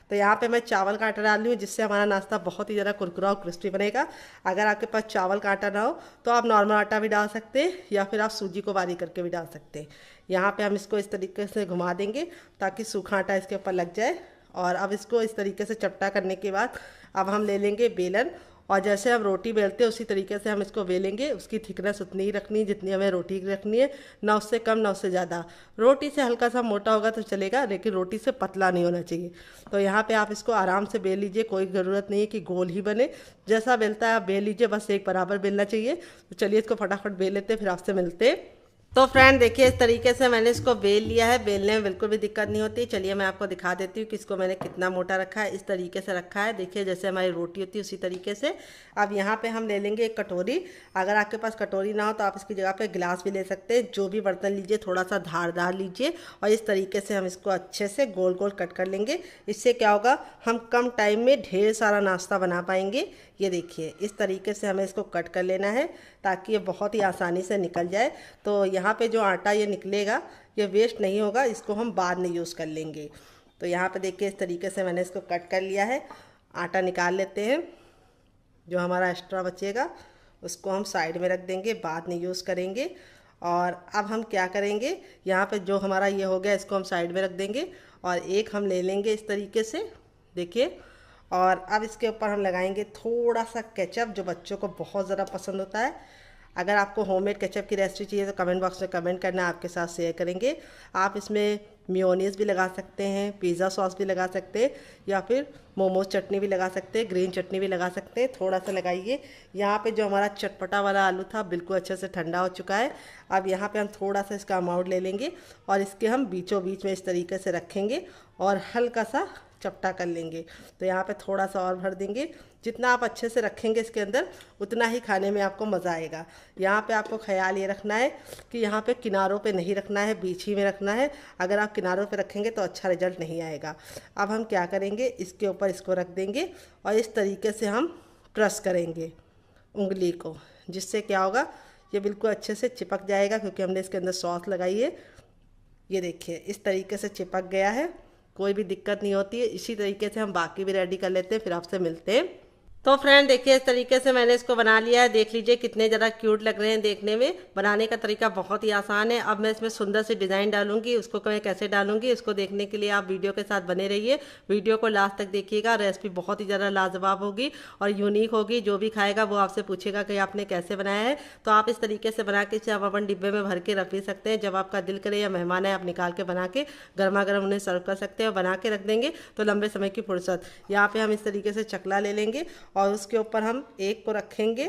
तो यहाँ पे मैं चावल का आटा डाल रही हूँ, जिससे हमारा नाश्ता बहुत ही ज़्यादा कुरकुरा और क्रिस्पी बनेगा। अगर आपके पास चावल का आटा ना हो तो आप नॉर्मल आटा भी डाल सकते हैं या फिर आप सूजी को बारीक करके भी डाल सकते हैं। यहाँ पे हम इसको इस तरीके से घुमा देंगे ताकि सूखा आटा इसके ऊपर लग जाए। और अब इसको इस तरीके से चपटा करने के बाद अब हम ले लेंगे बेलन और जैसे हम रोटी बेलते हैं उसी तरीके से हम इसको बेलेंगे। उसकी थिकनेस उतनी ही रखनी है जितनी हमें रोटी की रखनी है, ना उससे कम ना उससे ज़्यादा। रोटी से हल्का सा मोटा होगा तो चलेगा, लेकिन रोटी से पतला नहीं होना चाहिए। तो यहाँ पे आप इसको आराम से बेल लीजिए, कोई ज़रूरत नहीं है कि गोल ही बने। जैसा बेलता है आप बेल लीजिए, बस एक बराबर बेलना चाहिए। तो चलिए इसको फटाफट बेल लेते हैं, फिर आपसे मिलते हैं। तो फ्रेंड देखिए इस तरीके से मैंने इसको बेल लिया है। बेलने में बिल्कुल भी दिक्कत नहीं होती। चलिए मैं आपको दिखा देती हूँ कि इसको मैंने कितना मोटा रखा है। इस तरीके से रखा है, देखिए जैसे हमारी रोटी होती है उसी तरीके से। अब यहाँ पे हम ले लेंगे एक कटोरी। अगर आपके पास कटोरी ना हो तो आप इसकी जगह पे गिलास भी ले सकते हैं। जो भी बर्तन लीजिए थोड़ा सा धारदार लीजिए और इस तरीके से हम इसको अच्छे से गोल गोल कट कर लेंगे। इससे क्या होगा, हम कम टाइम में ढेर सारा नाश्ता बना पाएंगे। ये देखिए इस तरीके से हमें इसको कट कर लेना है ताकि ये बहुत ही आसानी से निकल जाए। तो यहाँ पे जो आटा ये निकलेगा ये वेस्ट नहीं होगा, इसको हम बाद में यूज़ कर लेंगे। तो यहाँ पे देखिए इस तरीके से मैंने इसको कट कर लिया है। आटा निकाल लेते हैं, जो हमारा एक्स्ट्रा बचेगा उसको हम साइड में रख देंगे, बाद में यूज़ करेंगे। और अब हम क्या करेंगे, यहाँ पे जो हमारा ये हो गया इसको हम साइड में रख देंगे और एक हम ले लेंगे इस तरीके से, देखिए। और अब इसके ऊपर हम लगाएंगे थोड़ा सा केचप, जो बच्चों को बहुत ज़्यादा पसंद होता है। अगर आपको होममेड केचप की रेसिपी चाहिए तो कमेंट बॉक्स में कमेंट करना, आपके साथ शेयर करेंगे। आप इसमें मेयोनीज़ भी लगा सकते हैं, पिज़्ज़ा सॉस भी लगा सकते हैं या फिर मोमोज चटनी भी लगा सकते हैं, ग्रीन चटनी भी लगा सकते हैं। थोड़ा सा लगाइए। यहाँ पे जो हमारा चटपटा वाला आलू था बिल्कुल अच्छे से ठंडा हो चुका है। अब यहाँ पे हम थोड़ा सा इसका अमाउंट ले लेंगे और इसके हम बीचों बीच में इस तरीके से रखेंगे और हल्का सा चपटा कर लेंगे। तो यहाँ पे थोड़ा सा और भर देंगे। जितना आप अच्छे से रखेंगे इसके अंदर उतना ही खाने में आपको मज़ा आएगा। यहाँ पे आपको ख्याल ये रखना है कि यहाँ पे किनारों पे नहीं रखना है, बीच ही में रखना है। अगर आप किनारों पे रखेंगे तो अच्छा रिजल्ट नहीं आएगा। अब हम क्या करेंगे, इसके ऊपर इसको रख देंगे और इस तरीके से हम प्रेस करेंगे उंगली को, जिससे क्या होगा ये बिल्कुल अच्छे से चिपक जाएगा, क्योंकि हमने इसके अंदर सॉस लगाई है। ये देखिए इस तरीके से चिपक गया है, कोई भी दिक्कत नहीं होती है। इसी तरीके से हम बाकी भी रेडी कर लेते हैं, फिर आपसे मिलते हैं। तो फ्रेंड देखिए इस तरीके से मैंने इसको बना लिया है। देख लीजिए कितने ज़्यादा क्यूट लग रहे हैं देखने में। बनाने का तरीका बहुत ही आसान है। अब मैं इसमें सुंदर सी डिज़ाइन डालूंगी, उसको मैं कैसे डालूंगी उसको देखने के लिए आप वीडियो के साथ बने रहिए। वीडियो को लास्ट तक देखिएगा। रेसिपी बहुत ही ज़्यादा लाजवाब होगी और यूनिक होगी। जो भी खाएगा वो आपसे पूछेगा कि आपने कैसे बनाया है। तो आप इस तरीके से बना के इसे आप अपन डिब्बे में भर के रख भी सकते हैं। जब आपका दिल करे या मेहमान है आप निकाल के बना के गर्मा गर्म उन्हें सर्व कर सकते हैं। बना के रख देंगे तो लंबे समय की फुर्सत। यहाँ पर हम इस तरीके से चकला ले लेंगे और उसके ऊपर हम एक को रखेंगे,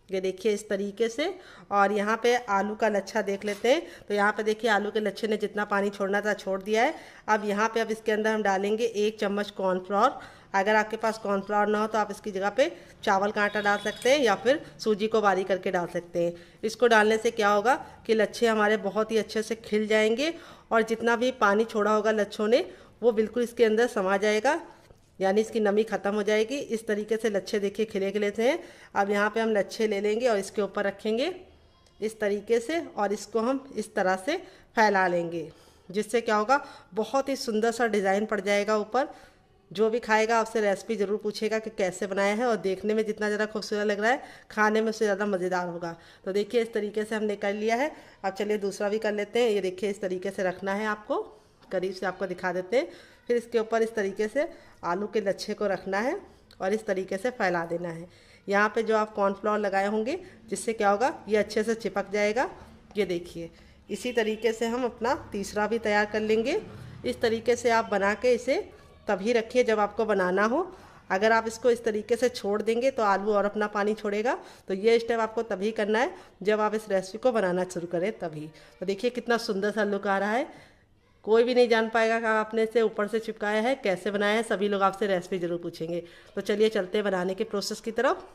ये देखिए इस तरीके से। और यहाँ पे आलू का लच्छा देख लेते हैं। तो यहाँ पे देखिए आलू के लच्छे ने जितना पानी छोड़ना था छोड़ दिया है। अब यहाँ पे अब इसके अंदर हम डालेंगे 1 चम्मच कॉर्नफ्लोर। अगर आपके पास कॉर्नफ्लोर ना हो तो आप इसकी जगह पे चावल का आटा डाल सकते हैं या फिर सूजी को बारीक करके डाल सकते हैं। इसको डालने से क्या होगा कि लच्छे हमारे बहुत ही अच्छे से खिल जाएंगे और जितना भी पानी छोड़ा होगा लच्छों ने वो बिल्कुल इसके अंदर समा जाएगा, यानी इसकी नमी ख़त्म हो जाएगी। इस तरीके से लच्छे देखिए खिले खिले से हैं। अब यहाँ पे हम लच्छे ले लेंगे और इसके ऊपर रखेंगे। इस तरीके से, और इसको हम इस तरह से फैला लेंगे, जिससे क्या होगा, बहुत ही सुंदर सा डिज़ाइन पड़ जाएगा ऊपर। जो भी खाएगा आपसे रेसिपी ज़रूर पूछेगा कि कैसे बनाया है, और देखने में जितना ज़्यादा खूबसूरत लग रहा है, खाने में उससे ज़्यादा मज़ेदार होगा। तो देखिए इस तरीके से हमने कर लिया है। अब चलिए दूसरा भी कर लेते हैं। ये देखिए इस तरीके से रखना है आपको, करीब से आपको दिखा देते हैं। फिर इसके ऊपर इस तरीके से आलू के लच्छे को रखना है और इस तरीके से फैला देना है। यहाँ पे जो आप कॉर्नफ्लोर लगाए होंगे, जिससे क्या होगा, ये अच्छे से चिपक जाएगा। ये देखिए इसी तरीके से हम अपना तीसरा भी तैयार कर लेंगे। इस तरीके से आप बना के इसे तभी रखिए जब आपको बनाना हो। अगर आप इसको इस तरीके से छोड़ देंगे तो आलू और अपना पानी छोड़ेगा। तो ये स्टेप आपको तभी करना है जब आप इस रेसिपी को बनाना शुरू करें तभी। तो देखिए कितना सुंदर सा लुक आ रहा है। कोई भी नहीं जान पाएगा कि आपने इसे ऊपर से चिपकाया है, कैसे बनाया है। सभी लोग आपसे रेसिपी ज़रूर पूछेंगे। तो चलिए चलते हैं बनाने के प्रोसेस की तरफ।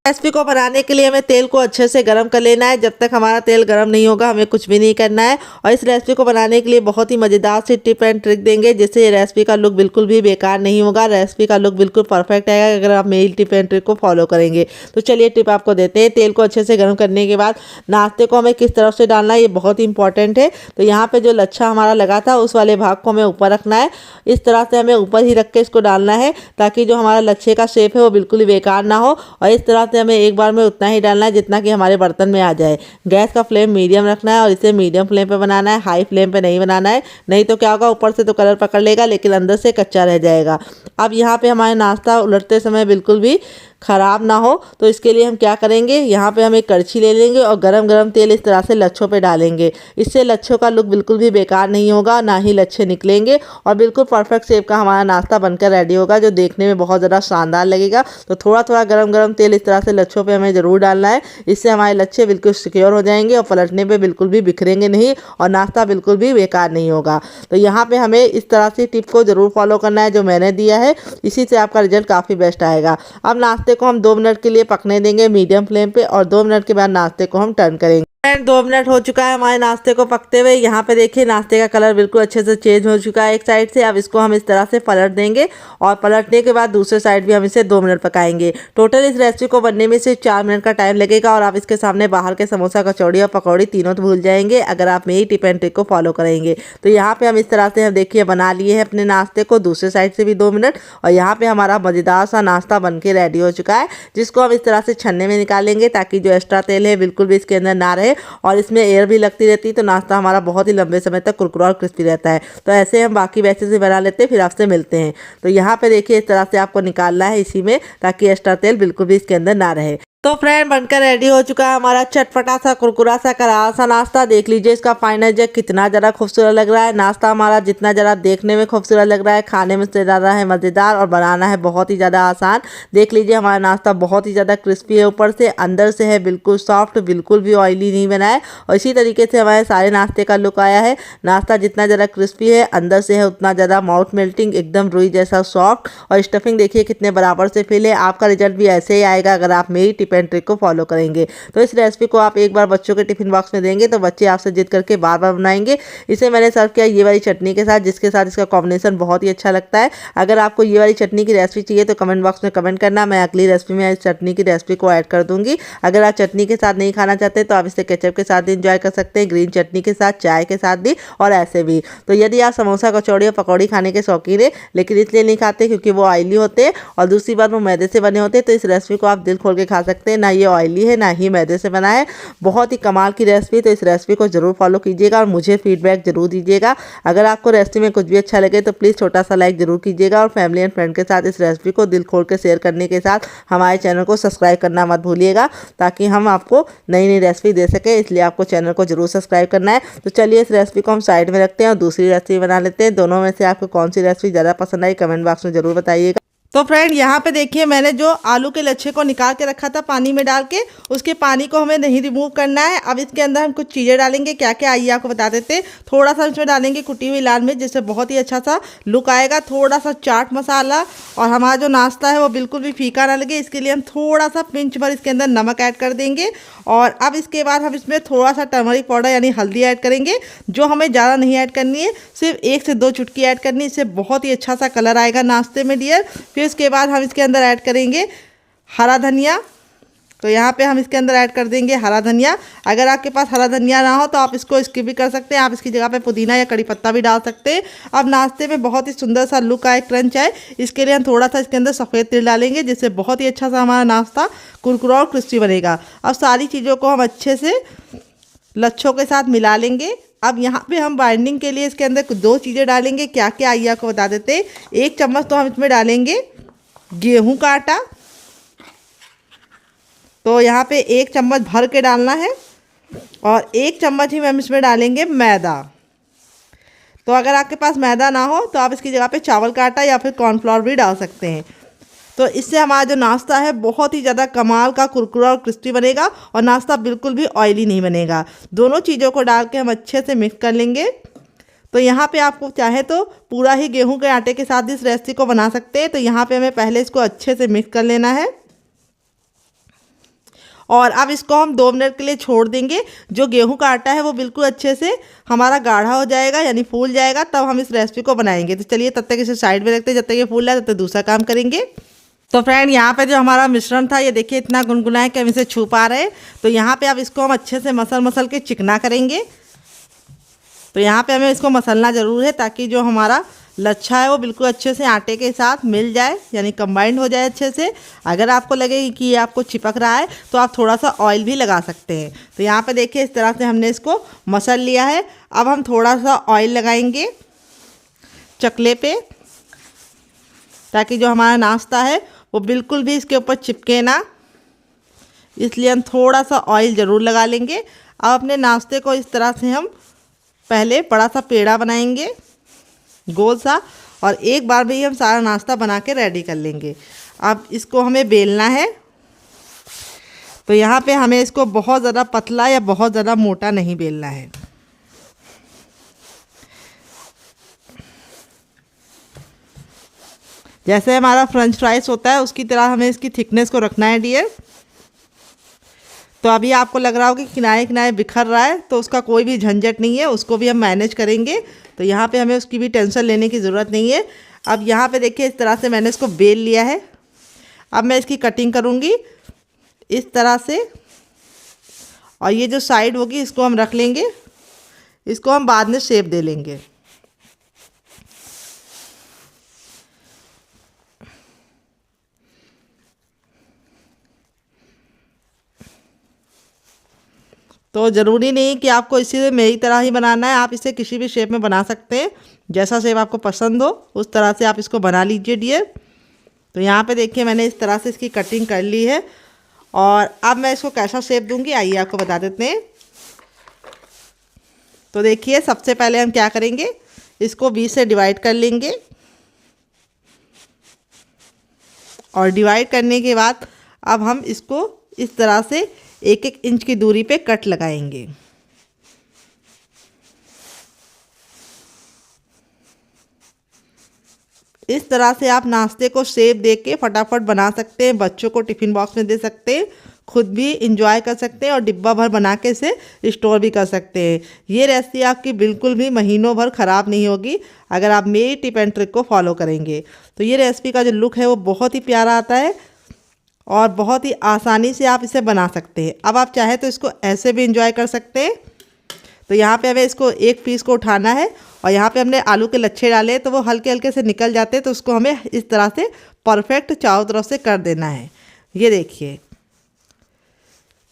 रेसिपी को बनाने के लिए हमें तेल को अच्छे से गर्म कर लेना है। जब तक हमारा तेल गर्म नहीं होगा हमें कुछ भी नहीं करना है। और इस रेसिपी को बनाने के लिए बहुत ही मज़ेदार सी टिप एंड ट्रिक देंगे, जिससे ये रेसिपी का लुक बिल्कुल भी बेकार नहीं होगा। रेसिपी का लुक बिल्कुल परफेक्ट आएगा अगर आप मेरी टिप एंड ट्रिक को फॉलो करेंगे। तो चलिए टिप आपको देते हैं। तेल को अच्छे से गर्म करने के बाद नाश्ते को हमें किस तरफ से डालना है, ये बहुत ही इंपॉर्टेंट है। तो यहाँ पर जो लच्छा हमारा लगा था उस वाले भाग को हमें ऊपर रखना है। इस तरह से हमें ऊपर ही रख के इसको डालना है, ताकि जो हमारा लच्छे का शेप है वो बिल्कुल ही बेकार ना हो। और इस तरह से हमें एक बार में उतना ही डालना है जितना कि हमारे बर्तन में आ जाए। गैस का फ्लेम मीडियम रखना है और इसे मीडियम फ्लेम पे बनाना है, हाई फ्लेम पे नहीं बनाना है। नहीं तो क्या होगा, ऊपर से तो कलर पकड़ लेगा लेकिन अंदर से कच्चा रह जाएगा। अब यहाँ पे हमारे नाश्ता उलटते समय बिल्कुल भी ख़राब ना हो, तो इसके लिए हम क्या करेंगे, यहाँ पे हम एक कड़छी ले लेंगे और गरम गरम तेल इस तरह से लच्छों पे डालेंगे। इससे लच्छों का लुक बिल्कुल भी बेकार नहीं होगा, ना ही लच्छे निकलेंगे, और बिल्कुल परफेक्ट शेप का हमारा नाश्ता बनकर रेडी होगा, जो देखने में बहुत ज़्यादा शानदार लगेगा। तो थोड़ा थोड़ा गरम गरम तेल इस तरह से लच्छों पे हमें ज़रूर डालना है। इससे हमारे लच्छे बिल्कुल सिक्योर हो जाएंगे और पलटने पे बिल्कुल भी बिखरेंगे नहीं और नाश्ता बिल्कुल भी बेकार नहीं होगा। तो यहाँ पे हमें इस तरह से टिप को ज़रूर फॉलो करना है जो मैंने दिया है। इसी से आपका रिजल्ट काफ़ी बेस्ट आएगा। अब नाश्ते को हम 2 मिनट के लिए पकने देंगे मीडियम फ्लेम पे, और 2 मिनट के बाद नाश्ते को हम टर्न करेंगे। 2 मिनट हो चुका है हमारे नाश्ते को पकते हुए। यहाँ पे देखिए नाश्ते का कलर बिल्कुल अच्छे से चेंज हो चुका है एक साइड से। अब इसको हम इस तरह से पलट देंगे और पलटने के बाद दूसरे साइड भी हम इसे 2 मिनट पकाएंगे। टोटल इस रेसिपी को बनने में सिर्फ 4 मिनट का टाइम लगेगा, और आप इसके सामने बाहर के समोसा, कचौड़ी और पकौड़ी तीनों तो भूल जाएंगे अगर आप मेरी टिप एंड ट्रिक को फॉलो करेंगे। तो यहाँ पे हम इस तरह से हम देखिए बना लिए हैं अपने नाश्ते को, दूसरे साइड से भी 2 मिनट, और यहाँ पे हमारा मज़ेदार सा नाश्ता बन के रेडी हो चुका है, जिसको हम इस तरह से छन्ने में निकालेंगे ताकि जो एक्स्ट्रा तेल है बिल्कुल भी इसके अंदर ना रहे और इसमें एयर भी लगती रहती है। तो नाश्ता हमारा बहुत ही लंबे समय तक कुरकुरा और क्रिस्पी रहता है। तो ऐसे हम बाकी बैचेस भी बना लेते हैं, फिर आपसे मिलते हैं। तो यहाँ पे देखिए इस तरह से आपको निकालना है इसी में, ताकि एक्स्ट्रा तेल बिल्कुल भी इसके अंदर ना रहे। तो फ्रेंड बनकर रेडी हो चुका है हमारा चटपटा सा कुरकुरा सा करारा सा नाश्ता। देख लीजिए इसका फाइनल जग कितना ज़्यादा खूबसूरत लग रहा है। नाश्ता हमारा जितना ज़्यादा देखने में खूबसूरत लग रहा है, खाने में से ज़्यादा है मज़ेदार, और बनाना है बहुत ही ज़्यादा आसान। देख लीजिए हमारा नाश्ता बहुत ही ज़्यादा क्रिस्पी है, ऊपर से अंदर से है बिल्कुल सॉफ्ट, बिल्कुल भी ऑयली नहीं बना है। और इसी तरीके से हमारे सारे नाश्ते का लुक आया है। नाश्ता जितना ज़्यादा क्रिस्पी है अंदर से है उतना ज़्यादा माउथ मेल्टिंग, एकदम रुई जैसा सॉफ्ट, और स्टफिंग देखिए कितने बराबर से फिल है। आपका रिजल्ट भी ऐसे ही आएगा अगर आप मेरी टिप एंड ट्रिक को फॉलो करेंगे। तो इस रेसिपी को आप एक बार बच्चों के टिफिन बॉक्स में देंगे तो बच्चे आपसे जिद करके बार बार बनाएंगे। इसे मैंने सर्व किया ये वाली चटनी के साथ, जिसके साथ इसका कॉम्बिनेशन बहुत ही अच्छा लगता है। अगर आपको ये वाली चटनी की रेसिपी चाहिए तो कमेंट बॉक्स में कमेंट करना, मैं अगली रेसिपी में इस चटनी की रेसिपी को ऐड कर दूंगी। अगर आप चटनी के साथ नहीं खाना चाहते तो आप इसे केचप के साथ भी इंजॉय कर सकते हैं, ग्रीन चटनी के साथ, चाय के साथ भी, और ऐसे भी। तो यदि आप समोसा, कचौड़ी और पकौड़ी खाने के शौकीन है लेकिन इसलिए नहीं खाते क्योंकि वो ऑयली होते हैं और दूसरी बात वो मैदे से बने होते हैं, तो इस रेसिपी को आप दिल खोल के खा सकते हैं। ना ये ऑयली है ना ही मैदे से बना है, बहुत ही कमाल की रेसिपी। तो इस रेसिपी को जरूर फॉलो कीजिएगा और मुझे फीडबैक जरूर दीजिएगा। अगर आपको रेसिपी में कुछ भी अच्छा लगे तो प्लीज़ छोटा सा लाइक जरूर कीजिएगा, और फैमिली एंड फ्रेंड के साथ इस रेसिपी को दिल खोल के शेयर करने के साथ हमारे चैनल को सब्सक्राइब करना मत भूलिएगा, ताकि हम आपको नई नई रेसिपी दे सके। इसलिए आपको चैनल को जरूर सब्सक्राइब करना है। तो चलिए इस रेसिपी को हम साइड में रखते हैं और दूसरी रेसिपी बना लेते हैं। दोनों में से आपको कौन सी रेसिपी ज़्यादा पसंद आई कमेंट बॉक्स में जरूर बताइएगा। तो फ्रेंड यहाँ पे देखिए मैंने जो आलू के लच्छे को निकाल के रखा था पानी में डाल के, उसके पानी को हमें नहीं रिमूव करना है। अब इसके अंदर हम कुछ चीज़ें डालेंगे, क्या क्या आइए आपको बता देते हैं। थोड़ा सा इसमें डालेंगे कुटी हुई लाल मिर्च, जिससे बहुत ही अच्छा सा लुक आएगा। थोड़ा सा चाट मसाला, और हमारा जो नाश्ता है वो बिल्कुल भी फीका ना लगे इसके लिए हम थोड़ा सा पिंच भर इसके अंदर नमक ऐड कर देंगे। और अब इसके बाद हम इसमें थोड़ा सा टर्मरिक पाउडर यानी हल्दी ऐड करेंगे, जो हमें ज़्यादा नहीं ऐड करनी है, सिर्फ 1 से 2 चुटकी ऐड करनी है। इससे बहुत ही अच्छा सा कलर आएगा नाश्ते में डियर। फिर इसके बाद हम इसके अंदर ऐड करेंगे हरा धनिया, तो यहाँ पे हम इसके अंदर ऐड कर देंगे हरा धनिया। अगर आपके पास हरा धनिया ना हो तो आप इसको स्किप भी कर सकते हैं, आप इसकी जगह पे पुदीना या कड़ी पत्ता भी डाल सकते हैं। अब नाश्ते में बहुत ही सुंदर सा लुक आए, क्रंच आए, इसके लिए हम थोड़ा सा इसके अंदर सफ़ेद तिल डालेंगे, जिससे बहुत ही अच्छा सा हमारा नाश्ता कुरकुरा और क्रिस्पी बनेगा। अब सारी चीज़ों को हम अच्छे से लच्छों के साथ मिला लेंगे। अब यहाँ पे हम बाइंडिंग के लिए इसके अंदर 2 चीज़ें डालेंगे। क्या क्या आइए आपको बता देते हैं। 1 चम्मच तो हम इसमें डालेंगे गेहूं का आटा, तो यहाँ पे 1 चम्मच भर के डालना है, और 1 चम्मच ही हम इसमें डालेंगे मैदा। तो अगर आपके पास मैदा ना हो तो आप इसकी जगह पे चावल का आटा या फिर कॉर्नफ्लोर भी डाल सकते हैं। तो इससे हमारा जो नाश्ता है बहुत ही ज़्यादा कमाल का कुरकुरा और क्रिस्पी बनेगा, और नाश्ता बिल्कुल भी ऑयली नहीं बनेगा। दोनों चीज़ों को डाल के हम अच्छे से मिक्स कर लेंगे। तो यहाँ पे आपको चाहे तो पूरा ही गेहूं के आटे के साथ इस रेसिपी को बना सकते हैं। तो यहाँ पे हमें पहले इसको अच्छे से मिक्स कर लेना है, और अब इसको हम 2 मिनट के लिए छोड़ देंगे। जो गेहूं का आटा है वो बिल्कुल अच्छे से हमारा गाढ़ा हो जाएगा, यानी फूल जाएगा, तब हम इस रेसिपी को बनाएंगे। तो चलिए तब तक इसे साइड में रखते हैं, जब तक ये फूल रहा है तब तक दूसरा काम करेंगे। तो फ्रेंड यहाँ पे जो हमारा मिश्रण था ये देखिए इतना गुनगुना है कि हम इसे छू पा रहे हैं। तो यहाँ पे अब इसको हम अच्छे से मसल के चिकना करेंगे। तो यहाँ पे हमें इसको मसलना ज़रूर है, ताकि जो हमारा लच्छा है वो बिल्कुल अच्छे से आटे के साथ मिल जाए, यानी कंबाइंड हो जाए अच्छे से। अगर आपको लगे कि ये आपको चिपक रहा है तो आप थोड़ा सा ऑयल भी लगा सकते हैं। तो यहाँ पे देखिए इस तरह से हमने इसको मसल लिया है। अब हम थोड़ा सा ऑयल लगाएंगे चकले पे, ताकि जो हमारा नाश्ता है वो बिल्कुल भी इसके ऊपर चिपके ना, इसलिए हम थोड़ा सा ऑयल ज़रूर लगा लेंगे। अब अपने नाश्ते को इस तरह से हम पहले बड़ा सा पेड़ा बनाएंगे गोल सा, और एक बार में ही हम सारा नाश्ता बना के रेडी कर लेंगे। अब इसको हमें बेलना है। तो यहाँ पे हमें इसको बहुत ज़्यादा पतला या बहुत ज़्यादा मोटा नहीं बेलना है। जैसे हमारा फ्रेंच फ्राइज होता है उसकी तरह हमें इसकी थिकनेस को रखना है डियर। तो अभी आपको लग रहा होगा कि किनारे किनारे बिखर रहा है, तो उसका कोई भी झंझट नहीं है, उसको भी हम मैनेज करेंगे। तो यहाँ पे हमें उसकी भी टेंशन लेने की ज़रूरत नहीं है। अब यहाँ पे देखिए इस तरह से मैंने इसको बेल लिया है। अब मैं इसकी कटिंग करूँगी इस तरह से, और ये जो साइड होगी इसको हम रख लेंगे, इसको हम बाद में शेप दे लेंगे। तो ज़रूरी नहीं कि आपको इसी मेरी तरह ही बनाना है, आप इसे किसी भी शेप में बना सकते हैं। जैसा शेप आपको पसंद हो उस तरह से आप इसको बना लीजिए डियर। तो यहाँ पे देखिए मैंने इस तरह से इसकी कटिंग कर ली है, और अब मैं इसको कैसा शेप दूंगी आइए आपको बता देते हैं। तो देखिए सबसे पहले हम क्या करेंगे, इसको 20 से डिवाइड कर लेंगे, और डिवाइड करने के बाद अब हम इसको इस तरह से 1-1 इंच की दूरी पे कट लगाएंगे। इस तरह से आप नाश्ते को शेप दे के फटाफट बना सकते हैं, बच्चों को टिफ़िन बॉक्स में दे सकते हैं, खुद भी इंजॉय कर सकते हैं, और डिब्बा भर बना के इसे स्टोर भी कर सकते हैं। ये रेसिपी आपकी बिल्कुल भी महीनों भर ख़राब नहीं होगी अगर आप मेरी टिप एंड ट्रिक को फॉलो करेंगे। तो ये रेसिपी का जो लुक है वो बहुत ही प्यारा आता है, और बहुत ही आसानी से आप इसे बना सकते हैं। अब आप चाहे तो इसको ऐसे भी इंजॉय कर सकते हैं। तो यहाँ पे हमें इसको एक पीस को उठाना है, और यहाँ पे हमने आलू के लच्छे डाले तो वो हल्के हल्के से निकल जाते हैं, तो उसको हमें इस तरह से परफेक्ट चारों तरफ से कर देना है। ये देखिए।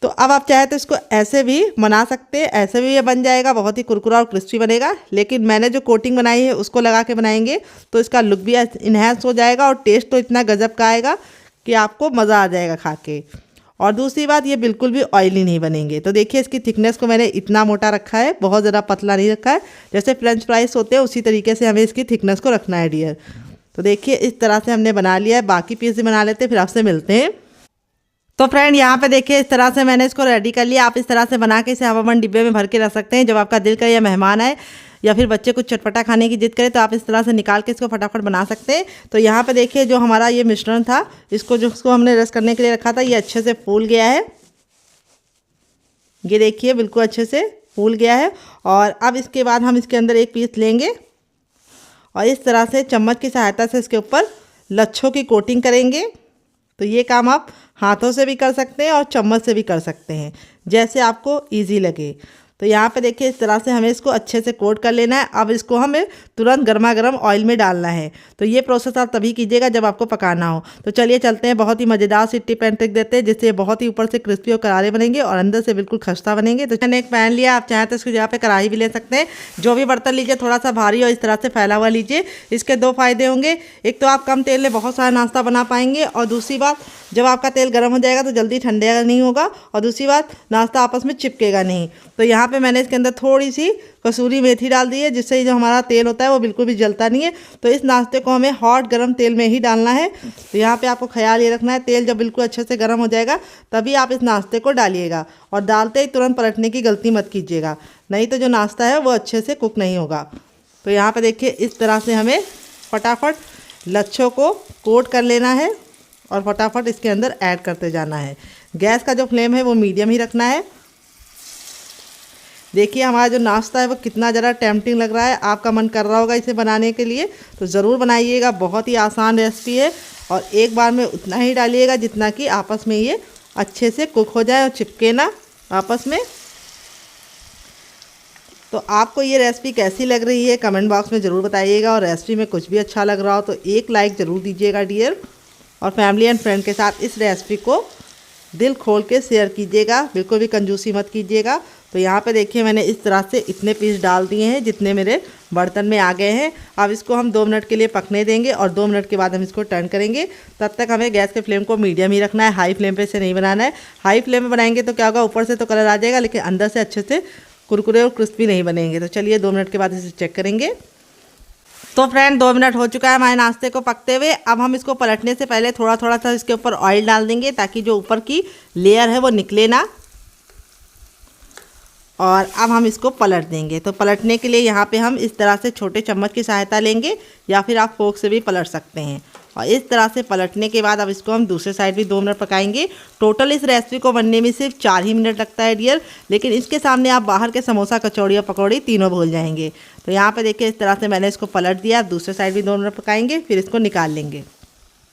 तो अब आप चाहे तो इसको ऐसे भी बना सकते हैं, ऐसे भी ये बन जाएगा, बहुत ही कुरकुरा और क्रिस्पी बनेगा। लेकिन मैंने जो कोटिंग बनाई है उसको लगा के बनाएंगे तो इसका लुक भी इन्हेंस हो जाएगा, और टेस्ट तो इतना गजब का आएगा कि आपको मज़ा आ जाएगा खा के। और दूसरी बात, ये बिल्कुल भी ऑयली नहीं बनेंगे। तो देखिए इसकी थिकनेस को मैंने इतना मोटा रखा है, बहुत ज़्यादा पतला नहीं रखा है। जैसे फ्रेंच फ्राइज होते हैं उसी तरीके से हमें इसकी थिकनेस को रखना है डियर। तो देखिए इस तरह से हमने बना लिया है, बाकी पीस भी बना लेते हैं, फिर आपसे मिलते हैं। तो फ्रेंड यहाँ पे देखिए इस तरह से मैंने इसको रेडी कर लिया। आप इस तरह से बना के इसे हवाबंद डिब्बे में भर के रख सकते हैं। जब आपका दिल करे या मेहमान आए या फिर बच्चे कुछ चटपटा खाने की जिद करे तो आप इस तरह से निकाल के इसको फटाफट बना सकते हैं। तो यहाँ पे देखिए जो हमारा ये मिश्रण था, इसको हमने रेस्ट करने के लिए रखा था, ये अच्छे से फूल गया है। ये देखिए बिल्कुल अच्छे से फूल गया है। और अब इसके बाद हम इसके अंदर एक पीस लेंगे और इस तरह से चम्मच की सहायता से इसके ऊपर लच्छों की कोटिंग करेंगे। तो ये काम आप हाथों से भी कर सकते हैं और चम्मच से भी कर सकते हैं, जैसे आपको ईजी लगे। तो यहाँ पे देखिए इस तरह से हमें इसको अच्छे से कोट कर लेना है। अब इसको हमें तुरंत गर्मा गर्म ऑयल में डालना है। तो ये प्रोसेस आप तभी कीजिएगा जब आपको पकाना हो। तो चलिए चलते हैं, बहुत ही मज़ेदार सी टिप एंड ट्रिक देते हैं जिससे बहुत ही ऊपर से क्रिस्पी और करारे बनेंगे और अंदर से बिल्कुल खस्ता बनेंगे। तो मैंने एक पैन लिया, आप चाहें तो इसको जगह पे कढ़ाई भी ले सकते हैं। जो भी बर्तन लीजिए थोड़ा सा भारी और इस तरह से फैला हुआ लीजिए। इसके दो फायदे होंगे, एक तो आप कम तेल में बहुत सारा नाश्ता बना पाएंगे और दूसरी बात जब आपका तेल गर्म हो जाएगा तो जल्दी ठंडा नहीं होगा और दूसरी बात नाश्ता आपस में चिपकेगा नहीं। तो यहाँ पे मैंने इसके अंदर थोड़ी सी कसूरी मेथी डाल दी है, जिससे जो हमारा तेल होता है वो बिल्कुल भी जलता नहीं है। तो इस नाश्ते को हमें हॉट गर्म तेल में ही डालना है। तो यहाँ पे आपको ख्याल ये रखना है, तेल जब बिल्कुल अच्छे से गर्म हो जाएगा तभी आप इस नाश्ते को डालिएगा और डालते ही तुरंत पलटने की गलती मत कीजिएगा, नहीं तो जो नाश्ता है वो अच्छे से कुक नहीं होगा। तो यहाँ पर देखिए इस तरह से हमें फटाफट लच्छों को कोट कर लेना है और फटाफट इसके अंदर ऐड करते जाना है। गैस का जो फ्लेम है वो मीडियम ही रखना है। देखिए हमारा जो नाश्ता है वो कितना ज़रा टेम्पटिंग लग रहा है। आपका मन कर रहा होगा इसे बनाने के लिए, तो ज़रूर बनाइएगा। बहुत ही आसान रेसिपी है और एक बार में उतना ही डालिएगा जितना कि आपस में ये अच्छे से कुक हो जाए और चिपके ना आपस में। तो आपको ये रेसिपी कैसी लग रही है कमेंट बॉक्स में ज़रूर बताइएगा और रेसिपी में कुछ भी अच्छा लग रहा हो तो एक लाइक ज़रूर दीजिएगा डियर। और फैमिली एंड फ्रेंड के साथ इस रेसिपी को दिल खोल के शेयर कीजिएगा, बिल्कुल भी कंजूसी मत कीजिएगा। तो यहाँ पे देखिए मैंने इस तरह से इतने पीस डाल दिए हैं जितने मेरे बर्तन में आ गए हैं। अब इसको हम 2 मिनट के लिए पकने देंगे और 2 मिनट के बाद हम इसको टर्न करेंगे। तब तक हमें गैस के फ्लेम को मीडियम ही रखना है, हाई फ्लेम पे से नहीं बनाना है। हाई फ्लेम में बनाएंगे तो क्या होगा, ऊपर से तो कलर आ जाएगा लेकिन अंदर से अच्छे से कुरकुरे और क्रिस्पी नहीं बनेंगे। तो चलिए 2 मिनट के बाद इसे चेक करेंगे। तो फ्रेंड 2 मिनट हो चुका है हमारे नाश्ते को पकते हुए। अब हम इसको पलटने से पहले थोड़ा थोड़ा सा इसके ऊपर ऑयल डाल देंगे ताकि जो ऊपर की लेयर है वो निकले ना। और अब हम इसको पलट देंगे। तो पलटने के लिए यहाँ पे हम इस तरह से छोटे चम्मच की सहायता लेंगे या फिर आप फोर्क से भी पलट सकते हैं। और इस तरह से पलटने के बाद अब इसको हम दूसरे साइड भी 2 मिनट पकाएंगे। टोटल इस रेसिपी को बनने में सिर्फ 4 ही मिनट लगता है डियर, लेकिन इसके सामने आप बाहर के समोसा, कचौड़ी और पकौड़ी तीनों भूल जाएंगे। तो यहाँ पे देखिए इस तरह से मैंने इसको पलट दिया। अब दूसरे साइड भी 2 मिनट पकाएंगे, फिर इसको निकाल लेंगे।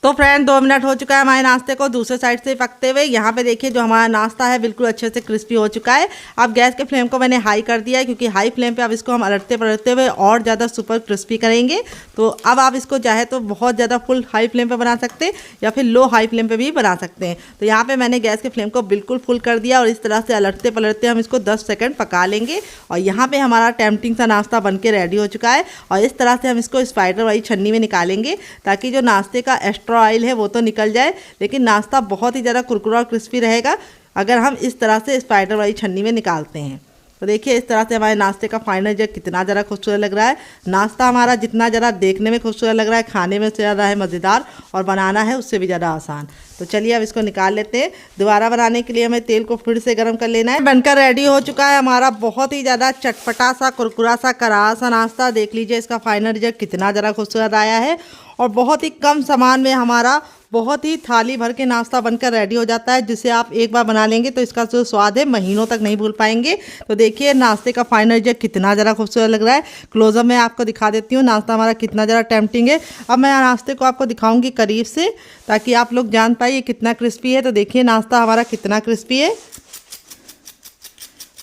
तो फ्रेंड 2 मिनट हो चुका है हमारे नाश्ते को दूसरे साइड से पकते हुए। यहाँ पे देखिए जो हमारा नाश्ता है बिल्कुल अच्छे से क्रिस्पी हो चुका है। अब गैस के फ्लेम को मैंने हाई कर दिया है क्योंकि हाई फ्लेम पे अब इसको हम अलटते पलटते हुए और ज़्यादा सुपर क्रिस्पी करेंगे। तो अब आप इसको चाहे तो बहुत ज़्यादा फुल हाई फ्लेम पे बना सकते हैं या फिर लो हाई फ्लेम पे भी बना सकते हैं। तो यहाँ पर मैंने गैस के फ्लेम को बिल्कुल फुल कर दिया और इस तरह से अलटते पलटते हम इसको 10 सेकेंड पका लेंगे। और यहाँ पर हमारा टेम्पटिंग सा नाश्ता बन के रेडी हो चुका है। और इस तरह से हम इसको स्पाइडर वाली छन्नी में निकालेंगे ताकि जो नाश्ते का एक्स्ट्रा ऑयल है वो तो निकल जाए, लेकिन नाश्ता बहुत ही ज़्यादा कुरकुरा और क्रिस्पी रहेगा अगर हम इस तरह से स्पाइडर वाली छन्नी में निकालते हैं। तो देखिए इस तरह से हमारे नाश्ते का फाइनल जो कितना ज़रा खूबसूरत लग रहा है। नाश्ता हमारा जितना ज़रा देखने में खूबसूरत लग रहा है, खाने में ज़्यादा है मज़ेदार और बनाना है उससे भी ज़्यादा आसान। तो चलिए अब इसको निकाल लेते हैं। दोबारा बनाने के लिए हमें तेल को फिर से गर्म कर लेना है। बनकर रेडी हो चुका है हमारा बहुत ही ज़्यादा चटपटा सा, कुरकुरा सा, करारा सा नाश्ता। देख लीजिए इसका फाइनल रिजल्ट कितना ज़रा खूबसूरत आया है और बहुत ही कम सामान में हमारा बहुत ही थाली भर के नाश्ता बनकर रेडी हो जाता है, जिसे आप एक बार बना लेंगे तो इसका जो स्वाद है महीनों तक नहीं भूल पाएंगे। तो देखिए नाश्ते का फाइनल रिजल्ट कितना ज़रा खूबसूरत लग रहा है। क्लोजअप में आपको दिखा देती हूँ नाश्ता हमारा कितना ज़रा टेम्पटिंग है। अब मैं नाश्ते को आपको दिखाऊंगी करीब से ताकि आप लोग जान पाइए कितना क्रिस्पी है। तो देखिए नाश्ता हमारा कितना क्रिस्पी है,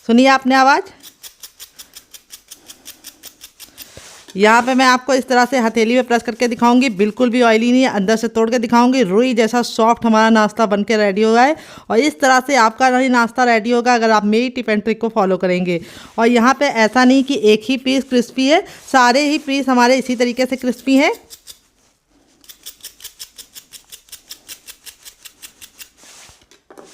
सुनिए आपने आवाज़। यहाँ पे मैं आपको इस तरह से हथेली में प्रेस करके दिखाऊंगी, बिल्कुल भी ऑयली नहीं है। अंदर से तोड़ के दिखाऊंगी, रुई जैसा सॉफ्ट हमारा नाश्ता बन के रेडी होगा है। और इस तरह से आपका नहीं नाश्ता रेडी होगा अगर आप मेरी टिप एंड ट्रिक को फॉलो करेंगे। और यहाँ पे ऐसा नहीं कि एक ही पीस क्रिस्पी है, सारे ही पीस हमारे इसी तरीके से क्रिस्पी हैं।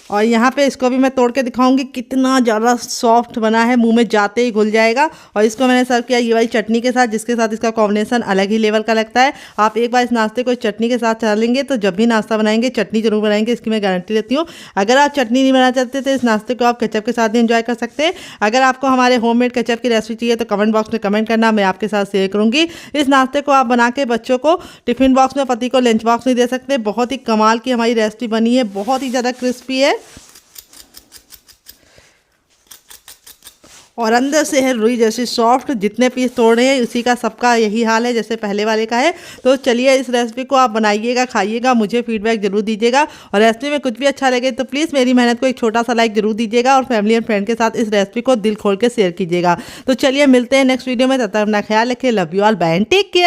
और यहाँ पे इसको भी मैं तोड़ के दिखाऊंगी कितना ज़्यादा सॉफ्ट बना है, मुंह में जाते ही घुल जाएगा। और इसको मैंने सर्व किया ये वाली चटनी के साथ, जिसके साथ इसका कॉम्बिनेशन अलग ही लेवल का लगता है। आप एक बार इस नाश्ते को चटनी के साथ खा लेंगे तो जब भी नाश्ता बनाएंगे चटनी जरूर बनाएंगे, इसकी मैं गारंटी देती हूँ। अगर आप चटनी नहीं बनाना चाहते तो इस नाश्ते को आप केचप के साथ भी एंजॉय कर सकते हैं। अगर आपको हमारे होममेड केचप की रेसिपी चाहिए तो कमेंट बॉक्स में कमेंट करना, मैं आपके साथ शेयर करूँगी। इस नाश्ते को आप बना के बच्चों को टिफिन बॉक्स में, पति को लंच बॉक्स में दे सकते हैं। बहुत ही कमाल की हमारी रेसिपी बनी है, बहुत ही ज़्यादा क्रिस्पी है। और अंदर से है रुई जैसी सॉफ्ट। जितने पीस तोड़े हैं उसी का सबका यही हाल है जैसे पहले वाले का है। तो चलिए इस रेसिपी को आप बनाइएगा, खाइएगा, मुझे फीडबैक जरूर दीजिएगा। और रेसिपी में कुछ भी अच्छा लगे तो प्लीज़ मेरी मेहनत को एक छोटा सा लाइक जरूर दीजिएगा और फैमिली एंड फ्रेंड के साथ इस रेसिपी को दिल खोल के शेयर कीजिएगा। तो चलिए मिलते हैं नेक्स्ट वीडियो में, तब तक अपना ख्याल रखिए। Love you all, bye and take care.